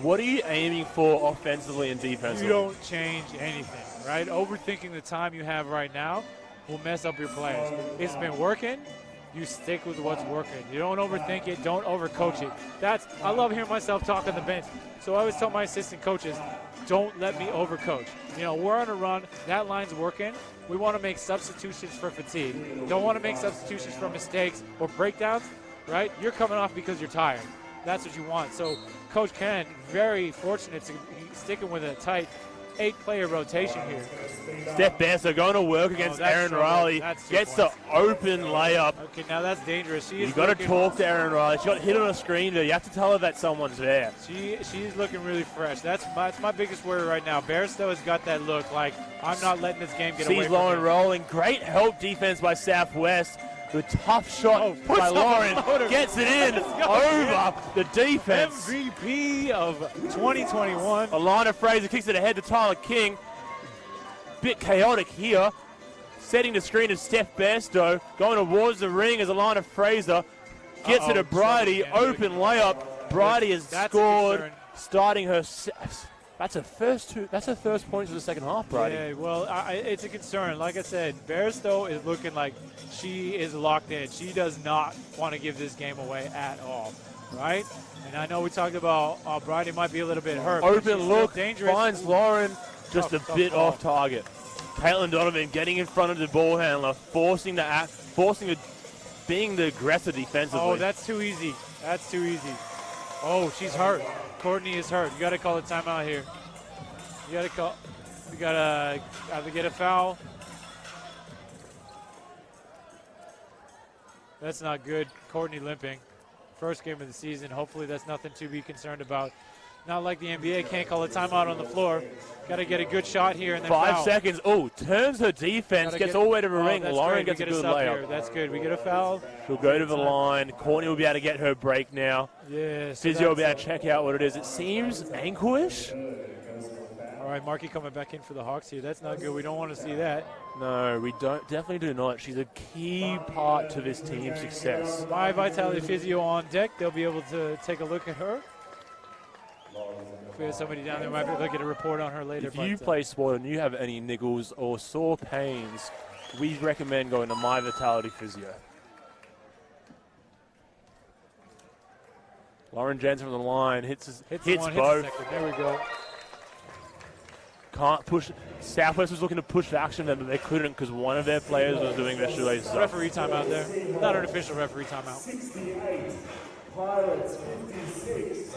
what are you aiming for offensively and defensively? You don't change anything, right? Overthinking the time you have right now will mess up your players. It's been working. You stick with what's working. You don't overthink it. Don't overcoach it. I love hearing myself talk on the bench. So I always tell my assistant coaches, don't let me overcoach. You know, we're on a run. That line's working. We want to make substitutions for fatigue. Don't want to make substitutions for mistakes or breakdowns, right? You're coming off because you're tired. That's what you want. So Coach Ken, very fortunate to be sticking with a tight 8-player rotation here. Steph Bairstow going to work against Erin Riley. Gets the open layup. Okay, now that's dangerous. You've got to talk to Erin Riley. She got hit on a screen there. You have to tell her that someone's there. She's looking really fresh. That's my biggest worry right now. Bairstow has got that look like, I'm not letting this game get away from me. Sees Lauren rolling. Great help defense by Southwest. The tough shot by Lauren gets it in over the defense. MVP of 2021. Alana Fraser kicks it ahead to Tyler King. Bit chaotic here. Setting the screen of Steph Bairstow. Going towards the ring as Alana Fraser gets it to Bridie. Open layup. Bridie has scored, starting her. That's her first points of the second half, Bridie. Yeah, well, it's a concern. Like I said, Bairstow is looking like she is locked in. She does not want to give this game away at all, right? And I know we talked about Bridie might be a little bit hurt. Open look, finds Lauren just a bit off target. Katelyn Donovan getting in front of the ball handler, being the aggressor defensively. Oh, that's too easy. That's too easy. Oh, she's hurt. Courtney is hurt. You got to call a timeout here. You got to either get a foul. That's not good. Courtney limping. First game of the season. Hopefully that's nothing to be concerned about. Not like the NBA, can't call a timeout on the floor. Got to get a good shot here and then 5 seconds. Oh, turns her defense, gets all the way to the ring. Lauren gets a good layup. Here. That's good. We get a foul. She'll go to the line. Courtney will be able to get her break now. Yeah. Physio will be able to check out what it is. It seems ankle-ish. All right, Markey coming back in for the Hawks here. That's not good. We don't want to see that. No, we definitely do not. She's a key part to this team's success. My Vitality Physio on deck. They'll be able to take a look at her. If we have somebody down there, we might be able to get a report on her later. If you play sport and you have any niggles or sore pains, we recommend going to My Vitality Physio. Lauren Jensen from the line hits both. There we go. Can't push. Southwest was looking to push the action, but they couldn't because one of their players was doing their shoelaces up. Referee timeout there. Not an official referee timeout. 68. Pirates 56.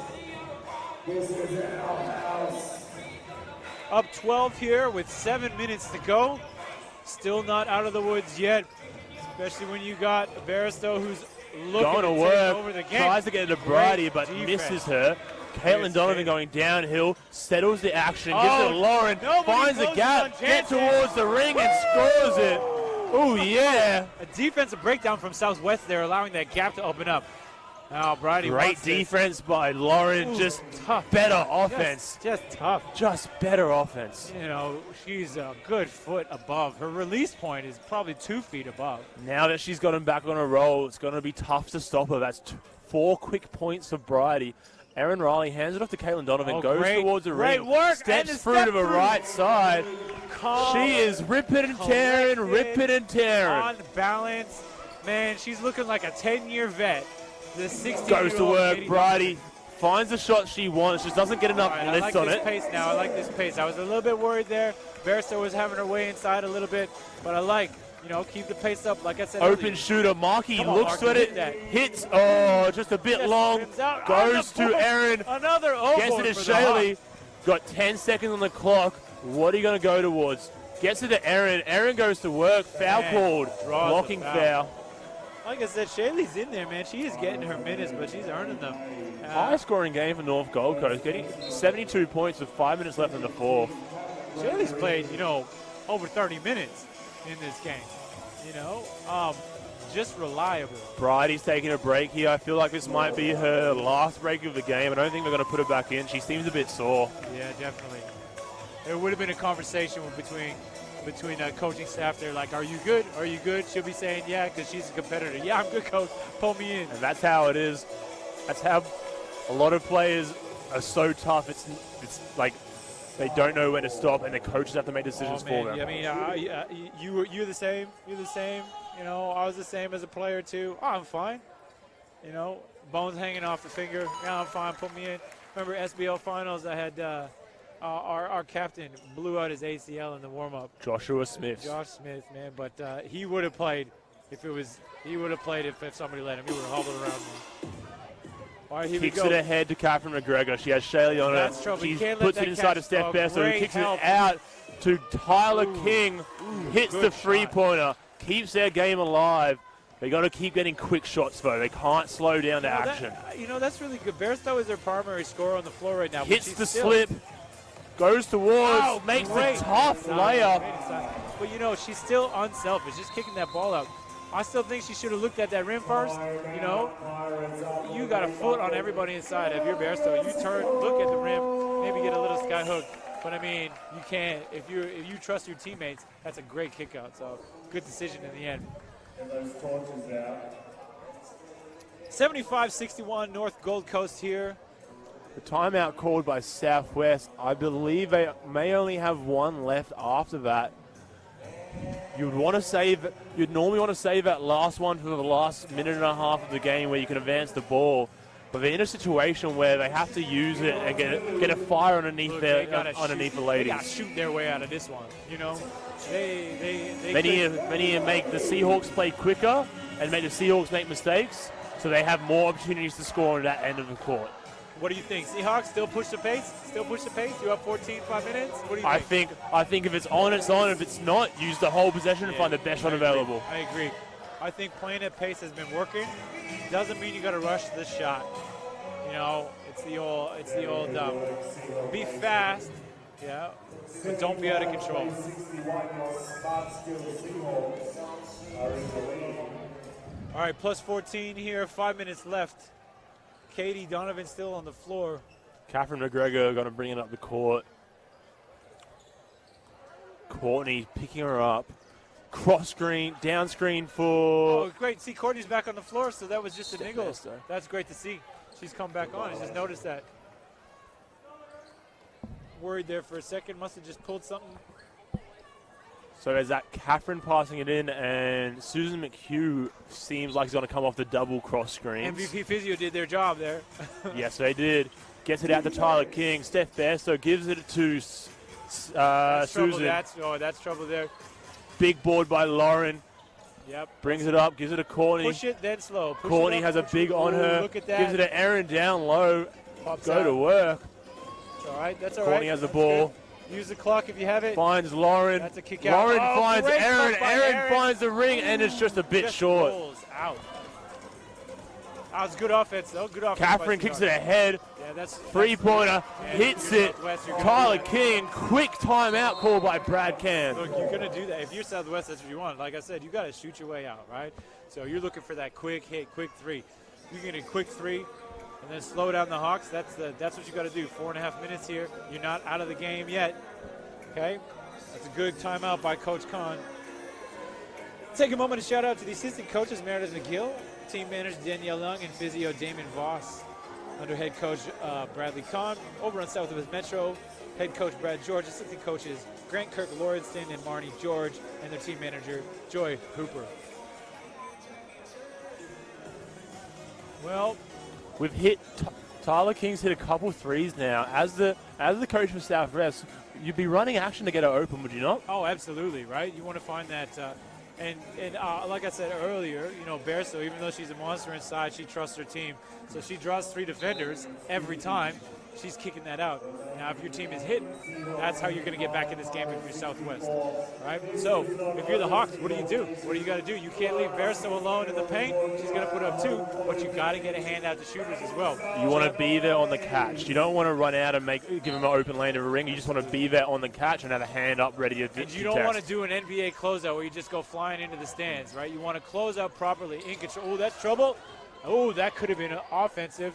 Up 12 here with 7 minutes to go. Still not out of the woods yet, especially when you got Bairstow who's looking to take over the game. Tries to get it to Bridie, but misses her. Katelyn Donovan going downhill, settles the action, gives it to Lauren, finds a gap, gets towards the ring and scores it. Oh, yeah. A defensive breakdown from Southwest there, allowing that gap to open up. Now, Bridie. Great defense by Lauren. Ooh, just tough. Better offense. Just tough. Just better offense. You know, she's a good foot above. Her release point is probably 2 feet above. Now that she's gotten back on a roll, it's going to be tough to stop her. That's 4 quick points for Bridie. Erin Riley hands it off to Katelyn Donovan, goes towards the ring, steps through to the right side. She is ripping and tearing, On balance. Man, she's looking like a 10-year vet. The 16-year-old goes to work. Bridie finds the shot she wants, just doesn't get enough lift on it. I like this pace. I was a little bit worried there. Bairstow was having her way inside a little bit, but I like, keep the pace up. Like I said, open shooter. Markey looks at it, hits. Oh, just a bit long. Goes to Erin. Another gets it to Shaylee. Got 10 seconds on the clock. What are you going to go towards? Gets it to Erin. Erin goes to work. Foul called. Blocking foul. Like I said, Shaylee's in there, man. She is getting her minutes, but she's earning them. High scoring game for North Gold Coast, getting 72 points with 5 minutes left in the fourth. Shaylee's played, over 30 minutes in this game. You know, just reliable. Bridie's taking a break here. I feel like this might be her last break of the game. I don't think they're going to put her back in. She seems a bit sore. Yeah, definitely. There would have been a conversation between coaching staff. They're like, "Are you good? Are you good?" She'll be saying, "Yeah," because she's a competitor. "Yeah, I'm good, coach. Pull me in." And that's how it is. That's how a lot of players are so tough. It's like they don't know when to stop, and the coaches have to make decisions for them. I mean, you're the same. You're the same. You know, I was the same as a player too. Oh, I'm fine. You know, bones hanging off the finger. Yeah, I'm fine. Put me in. Remember SBL finals? I had our captain blew out his ACL in the warm-up. Joshua Smith. Josh Smith, man, but he would have played if somebody let him. He would have hobbled around me. All right, here Kicks we go. it ahead to Katelyn McGregor. She has Shaylee on That's it. trouble. She You can't let puts that it inside catch. a Steph Oh, Best, so he great kicks help. it out to Tyler Ooh. King. Hits good the shot. three-pointer. Keeps their game alive. They got to keep getting quick shots, though. They can't slow down to action. That's really good. Bairstow is their primary scorer on the floor right now. but Hits she's the still- slip. Goes towards. Oh, makes great a tough inside, layup. great inside. But, you know, she's still unselfish, just kicking that ball out. I still think she should have looked at that rim first. You know, you got a foot on everybody inside. If you're Bairstow, you turn, look at the rim, maybe get a little sky hook. But, I mean, you can't. If you trust your teammates, that's a great kick out. So, good decision in the end. And those torches out. 75-61 North Gold Coast here. The timeout called by Southwest. I believe they may only have one left after that. You'd normally want to save that last one for the last minute and a half of the game where you can advance the ball. But they're in a situation where they have to use it and get a fire underneath Look, the They ladies. got to shoot their way out of this one. You know, They need to make the Seahawks play quicker and make the Seahawks make mistakes, so they have more opportunities to score on that end of the court. What do you think? Seahawks still push the pace? You're up 14, 5 minutes? What do you think? I think if it's on, it's on. If it's not, use the whole possession and find the best shot available. I agree. I think playing at pace has been working. Doesn't mean you got to rush this shot. You know, it's the old be fast, yeah, but don't be out of control. 61-year-old Scottsdale Seahawks are in the lead. All right, plus 14 here, 5 minutes left. Katie Donovan still on the floor. Katelyn McGregor going to bring it up the court. Courtney picking her up. Cross screen, down screen for... Oh, great. See, Courtney's back on the floor, so that was just a Step niggle. Best, though. That's great to see. She's come back on. I just noticed that. Worried there for a second. Must have just pulled something. So there's that Katelyn passing it in, and Susan McHugh seems like she's going to come off the double cross screens. MVP Physio did their job there. Yes, they did. Gets it out to Tyler King. Steph Bairstow gives it to That's trouble. Susan. That's trouble there. Big board by Lauren. Yep. Brings it up, gives it to Courtney. Push it, then slow. Push Courtney it up, has a push big it. on her. Ooh, look at that. Gives it to Erin down low. Pops Go out. to work. It's all right. That's all right. Courtney has the That's ball. good. Use the clock if you have it. Finds Lauren. That's a kick out. Lauren Oh, finds great Erin. cut by Erin finds the ring, and it's just a bit Just short. rolls out. That was good offense, though. Good offense. by Katelyn kicks it Seahawks. ahead. Yeah, that's Three-pointer. Yeah, Hits you're it. Southwest, you're gonna Tyler do that. King. Quick timeout call by Brad Can. Look, you're going to do that. If you're Southwest, that's what you want. Like I said, you got to shoot your way out, right? So you're looking for that quick hit, quick three. You get a quick three and then slow down the Hawks. That's what you got to do. 4.5 minutes here. You're not out of the game yet. Okay? That's a good timeout by Coach Kahn. Take a moment to shout out to the assistant coaches, Meredith McGill, team manager Danielle Young, and physio Damon Voss. Under head coach Bradley Kahn. Over on Southwest Metro, head coach Brad George, assistant coaches Grant Kirk Lawrenston and Marnie George, and their team manager Joy Hooper. Well, We've hit Tyler King's hit a couple threes now. As the coach for Southwest, you'd be running action to get her open, would you not? oh, absolutely, right? You want to find that, and like I said earlier, you know, Bairstow, even though she's a monster inside, she trusts her team. So she draws three defenders every time, she's kicking that out. Now, if your team is hitting, that's how you're going to get back in this game if you're Southwest, right? So if you're the Hawks, what do? What do you got to do? You can't leave Verso alone in the paint. She's going to put up 2, but you got to get a hand out to shooters as well. You want to be there on the catch. You don't want to run out and give them an open lane to a ring. You just want to be there on the catch and have a hand up ready to And you don't want to do an NBA closeout where you just go flying into the stands, right? You want to close out properly in control. Oh, that's trouble. Oh, that could have been offensive.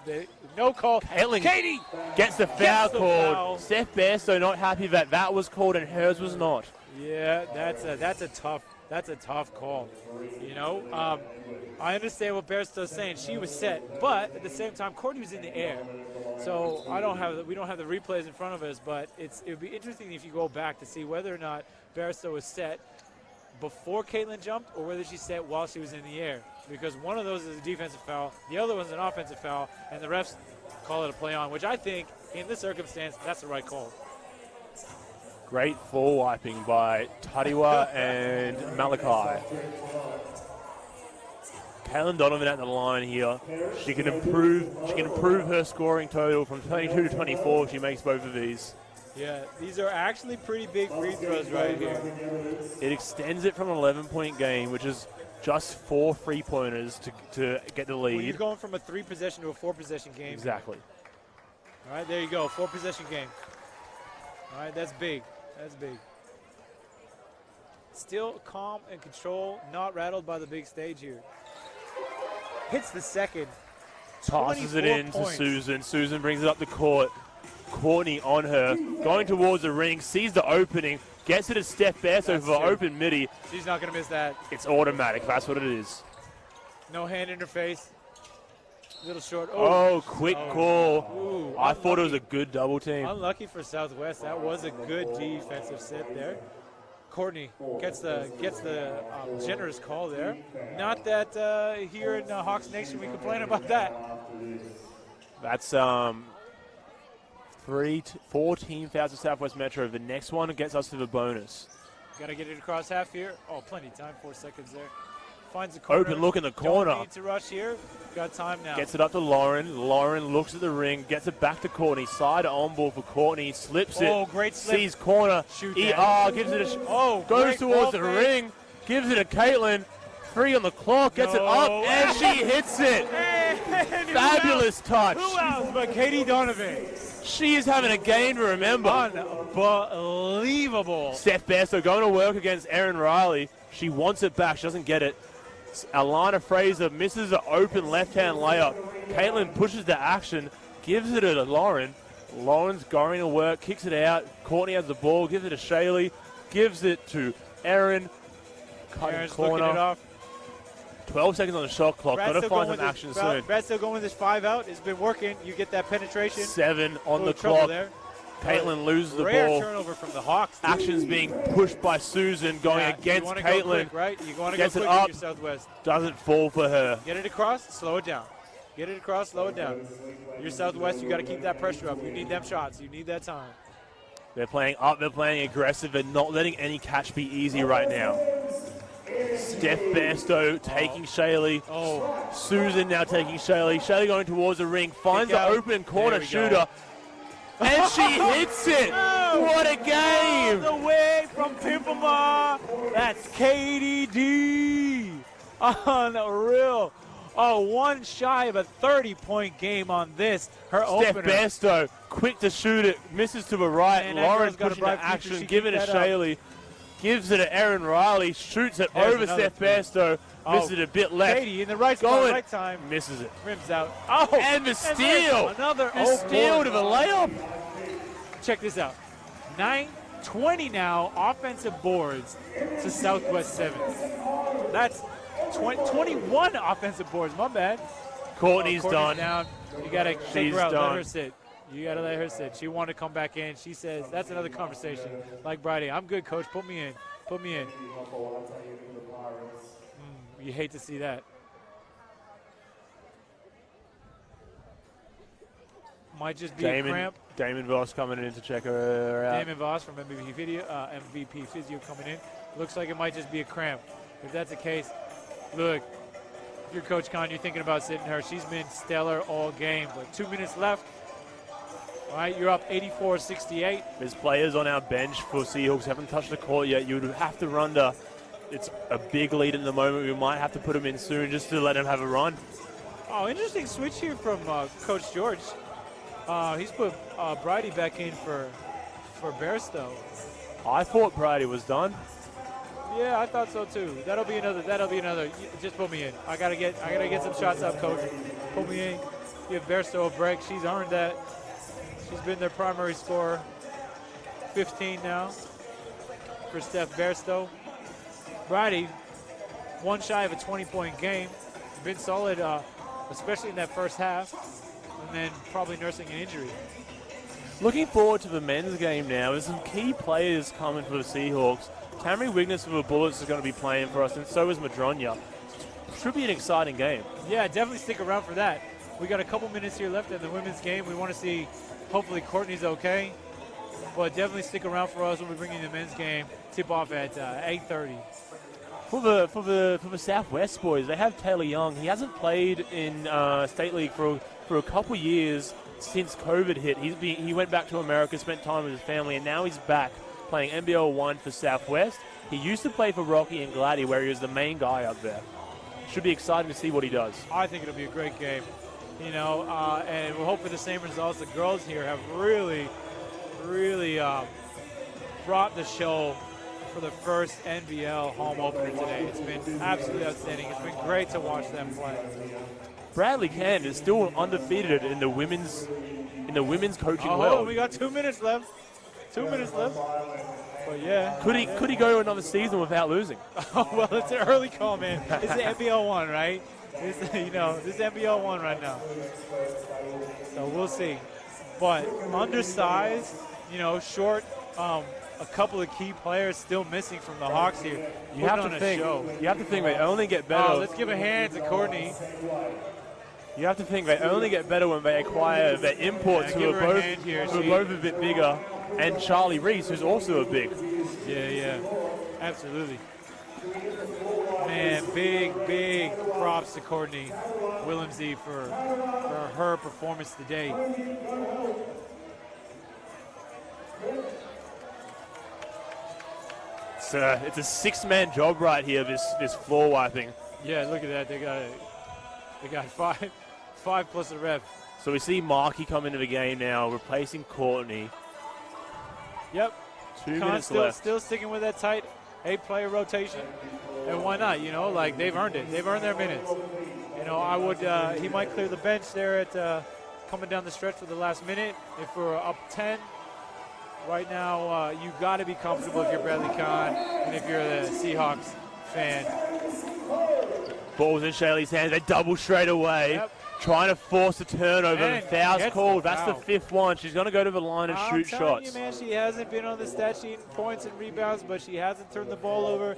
No call. Katelyn Katie gets the foul the called. foul. Steph Bairstow not happy that was called and hers was not. Yeah, that's a tough call. You know, I understand what Bairstow's saying. She was set, but at the same time, Courtney was in the air. So we don't have the replays in front of us, but it would be interesting if you go back to see whether or not Bairstow was set before Katelyn jumped or whether she set while she was in the air. Because one of those is a defensive foul, the other one's an offensive foul, and the refs call it a play on, which I think, in this circumstance, that's the right call. Great full wiping by Tadiwa and Malachi. Katelyn Donovan at the line here. She can improve her scoring total from 22 to 24 if she makes both of these. Yeah, these are actually pretty big free throws right here. It extends it from an 11-point game, which is just 4 free-pointers to get the lead. Well, you're going from a 3-possession to a 4-possession game. Exactly. All right, there you go, 4-possession game. All right, that's big. That's big. Still calm and control, not rattled by the big stage here. Hits the second. Tosses it in to Susan. Susan brings it up the court. Courtney on her, going towards the ring, sees the opening, gets it to Steph Bairstow for open midi. She's not going to miss that. It's automatic. That's what it is. No hand in her face. Little short. Oh, quick call. Ooh, I thought it was a good double team. Unlucky for Southwest. That was a good defensive set there. Courtney gets the generous call there. Not that here in Hawks Nation we complain about that. That's 14 fouls of Southwest Metro. The next one gets us to the bonus. Got to get it across half here. Oh, plenty of time. 4 seconds there. Finds the corner. Open look in the corner. Don't need to rush here. Got time now. Gets it up to Lauren. Lauren looks at the ring. Gets it back to Courtney. Side on ball for Courtney. Slips it. Oh, great slip. Sees corner. Shoot Gives it a goes towards the ring. Gives it to Katelyn. 3 on the clock. Gets it up. And she hits it. Fabulous touch. Who else but Katie Donovan? She is having a game to remember. Unbelievable. Steph Bairstow going to work against Erin Riley. She wants it back. She doesn't get it. Alana Fraser misses an open left-hand layup. Katelyn pushes the action, gives it to Lauren. Lauren's going to work, kicks it out. Courtney has the ball, gives it to Shaylee, gives it to Erin. Erin's looking it off. 12 seconds on the shot clock. Got to find some action soon. Brad's still going with this 5 out. It's been working. You get that penetration. 7 on the clock. There. Katelyn loses the Rare ball. turnover from the Hawks. Action's being pushed by Susan, going against Katelyn. Go quick, right? You want to go Gets quick it up. with your Southwest. Doesn't fall for her. Get it across, slow it down. Get it across, slow it down. Your Southwest, you got to keep that pressure up. You need them shots. You need that time. They're playing up. They're playing aggressive and not letting any catch be easy right now. Steph Bairstow taking Shaylee. Susan now taking Shaylee. Shaylee going towards the ring. Finds the open corner shooter. And she hits it. What a game. All the way from Pimpama. That's Katie D. Unreal. Oh, one shy of a 30-point game on this. Her opener. Steph Bairstow, quick to shoot it. Misses to the right. And Lauren pushing the action. Give it to Shaylee. Gives it to Erin Riley. Shoots it over Steph Bairstow. Misses it a bit left. Katie in the right spot, right time. Misses it. Rims out. And the steal. Another steal to the layup. Check this out. 9-20 now offensive boards to Southwest 7. That's 21 offensive boards. My bad. Courtney's done. Down. You got to take her out. Let her sit. You got to let her sit. She wanted to come back in. She says, that's another conversation. Like Bridie, I'm good, coach. Put me in. Put me in. You hate to see that. Might just be a cramp. Damon Voss coming in to check her out. Damon Voss from MVP Physio coming in. Looks like it might just be a cramp. If that's the case, look, if you're Coach Khan, you're thinking about sitting her. She's been stellar all game. But 2 minutes left. All right, you're up 84-68. There's players on our bench for Seahawks haven't touched the court yet. You would have to wonder. It's a big lead in the moment. We might have to put him in soon just to let him have a run. Oh, interesting switch here from Coach George. He's put Bridie back in for Bairstow. I thought Bridie was done. Yeah, I thought so too. That'll be another. Just put me in. I gotta get some shots up, Coach. Put me in. Give Bairstow a break. She's earned that. She's been their primary scorer. 15 now for Steph Bairstow. Bridie, one shy of a 20-point game. Been solid, especially in that first half, and then probably nursing an injury. Looking forward to the men's game now. There's some key players coming for the Seahawks. Tammy Wigness of the Bullets is going to be playing for us, and so is Madronya. Should be an exciting game. Yeah, definitely stick around for that. We got a couple minutes here left in the women's game. We want to see, hopefully Courtney's okay, but definitely stick around for us when we bring in the men's game. Tip off at 8:30. For the Southwest boys, they have Taylor Young. He hasn't played in State League for a couple years since COVID hit. He went back to America, spent time with his family, and now he's back playing NBL1 for Southwest. He used to play for Rocky and Gladdy, where he was the main guy up there. Should be exciting to see what he does. I think it'll be a great game, you know, and we'll hope for the same results. The girls here have really brought the show for the first NBL home opener today. It's been absolutely outstanding. It's been great to watch them play. Bradley Cannon is still undefeated in the women's coaching world. We got 2 minutes left. 2 minutes left. But yeah. Could he go another season without losing? Oh, well, it's an early call, man. It's the NBL1, right? This is NBL1 right now. So we'll see. But undersized, short, a couple of key players still missing from the Hawks here. You have to think they only get better. Let's give a hand to Courtney. You have to think they only get better when they acquire their imports who are both a bit bigger, and Charlie Reese, who's also a big. Yeah, absolutely. Man, big props to Courtney Willemse for her performance today. It's a six-man job right here, this floor wiping. Yeah, look at that. They got five plus a ref. So we see Markey come into the game now, replacing Courtney. Yep. 2 minutes left. Still sticking with that tight 8-player rotation. And why not? They've earned it. They've earned their minutes. I would. He might clear the bench there at coming down the stretch for the last minute. If we're up 10. Right now, you got to be comfortable if you're Bradley Kahn and if you're the Seahawks fan. Ball's in Shaylee's hands. They double straight away. Yep. Trying to force a turnover. And foul's called. That's the foul. fifth one. She's going to go to the line and shoot shots. I'm telling you, man, she hasn't been on the stat sheet in points and rebounds, but she hasn't turned the ball over.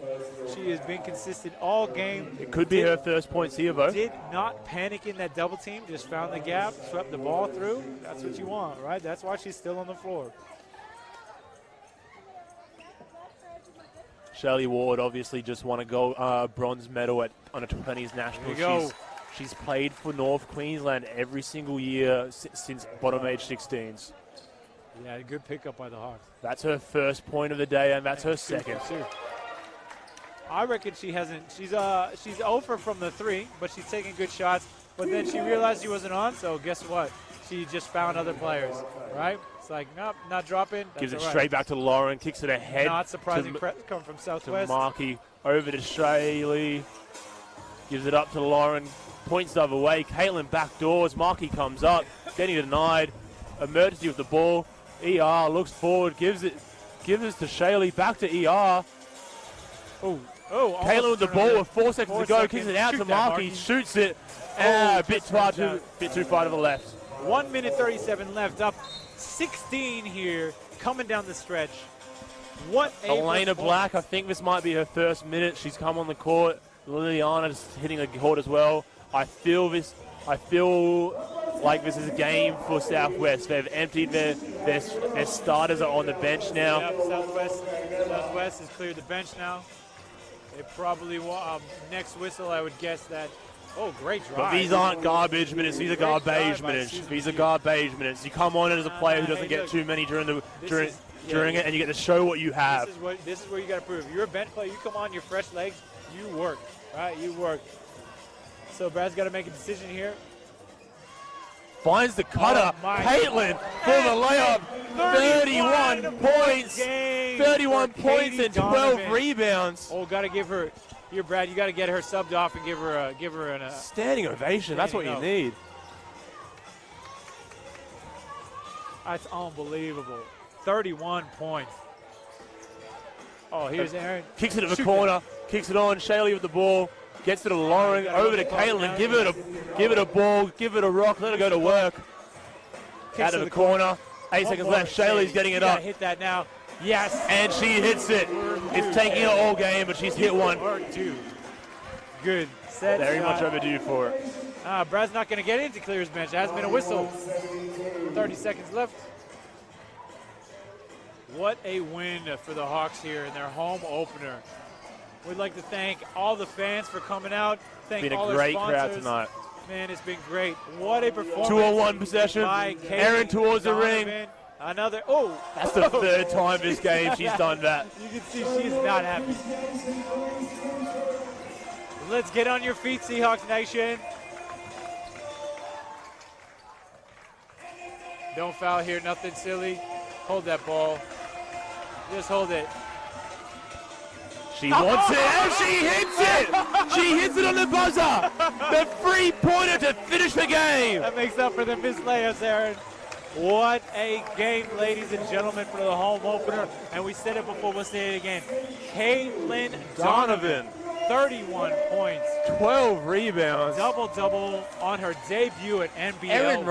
She has been consistent all game. It could be her first points here, though. Did not panic in that double team. Just found the gap, swept the ball through. That's what you want, right? That's why she's still on the floor. Shelley Ward obviously just won a bronze medal on a 20s nationals. She's played for North Queensland every single year since bottom age 16s. Yeah, good pickup by the Hawks. That's her first point of the day, and that's her second. I reckon she hasn't. She's over from the 3, but she's taking good shots. But then she realized she wasn't on, so guess what? She just found other players, right? It's like, nope, not dropping. Gives it straight back to Lauren, kicks it ahead. Not surprising come from Southwest. To Markey, over to Shaylee. Gives it up to Lauren, points the other way. Katelyn backdoors, Markey comes up, getting denied. Emergency with the ball. ER looks forward, gives it to Shaylee, back to ER. Katelyn with the ball with 4 seconds to go, kicks it out to Markey, shoots it. A bit too far to the left. 1 minute 37 left, up 16 here, coming down the stretch. What a Elena Black, I think this might be her first minute. She's come on the court. Liliana's hitting the court as well. I feel like this is a game for Southwest. They've emptied their starters are on the bench now. Yep, Southwest has cleared the bench now. They probably want next whistle. I would guess that Oh, great drive. But these aren't garbage minutes. These are garbage minutes. These are garbage minutes. You come on as a player who doesn't get too many during it, and you get to show what you have. This is where you got to prove. You're a bench player. You come on, your fresh legs. You work, right? You work. So Brad's got to make a decision here. Finds the cutter. Katelyn for the layup. 31 points. 31 points and 12 rebounds. Oh, got to give her. Here, Brad, you got to get her subbed off and give her a standing ovation. That's what you need. That's unbelievable. 31 points. Oh, here's Aaron. Kicks it at the corner. Kicks it on. Shaylee with the ball. Gets it to Lauren. Over to Katelyn. Give it a ball. Give it a rock. Let her go to work. Out of the corner. 8 seconds left. Shaylee's getting it up. Hit that now. Yes. And she hits it. It's taking her all game, but she's hit one. Good set. Very much overdue for it. Brad's not going to get into Clear's bench. There hasn't been a whistle. 30 seconds left. What a win for the Hawks here in their home opener. We'd like to thank all the fans for coming out. Thank all our sponsors. Been a great crowd tonight. Man, it's been great. What a performance. 2-on-1 possession. Aaron towards the ring. Another, oh. That's the third time this game she's done that. You can see she's not happy. Let's get on your feet, Seahawks Nation. Don't foul here, nothing silly. Hold that ball. Just hold it. She wants it, and she hits it! She hits it on the buzzer! The three-pointer to finish the game! That makes up for the missed layups, Aaron. What a game, ladies and gentlemen, for the home opener. And we said it before, we'll say it again. Katelyn Donovan, 31 points. 12 rebounds. Double-double on her debut at NBL1. Aaron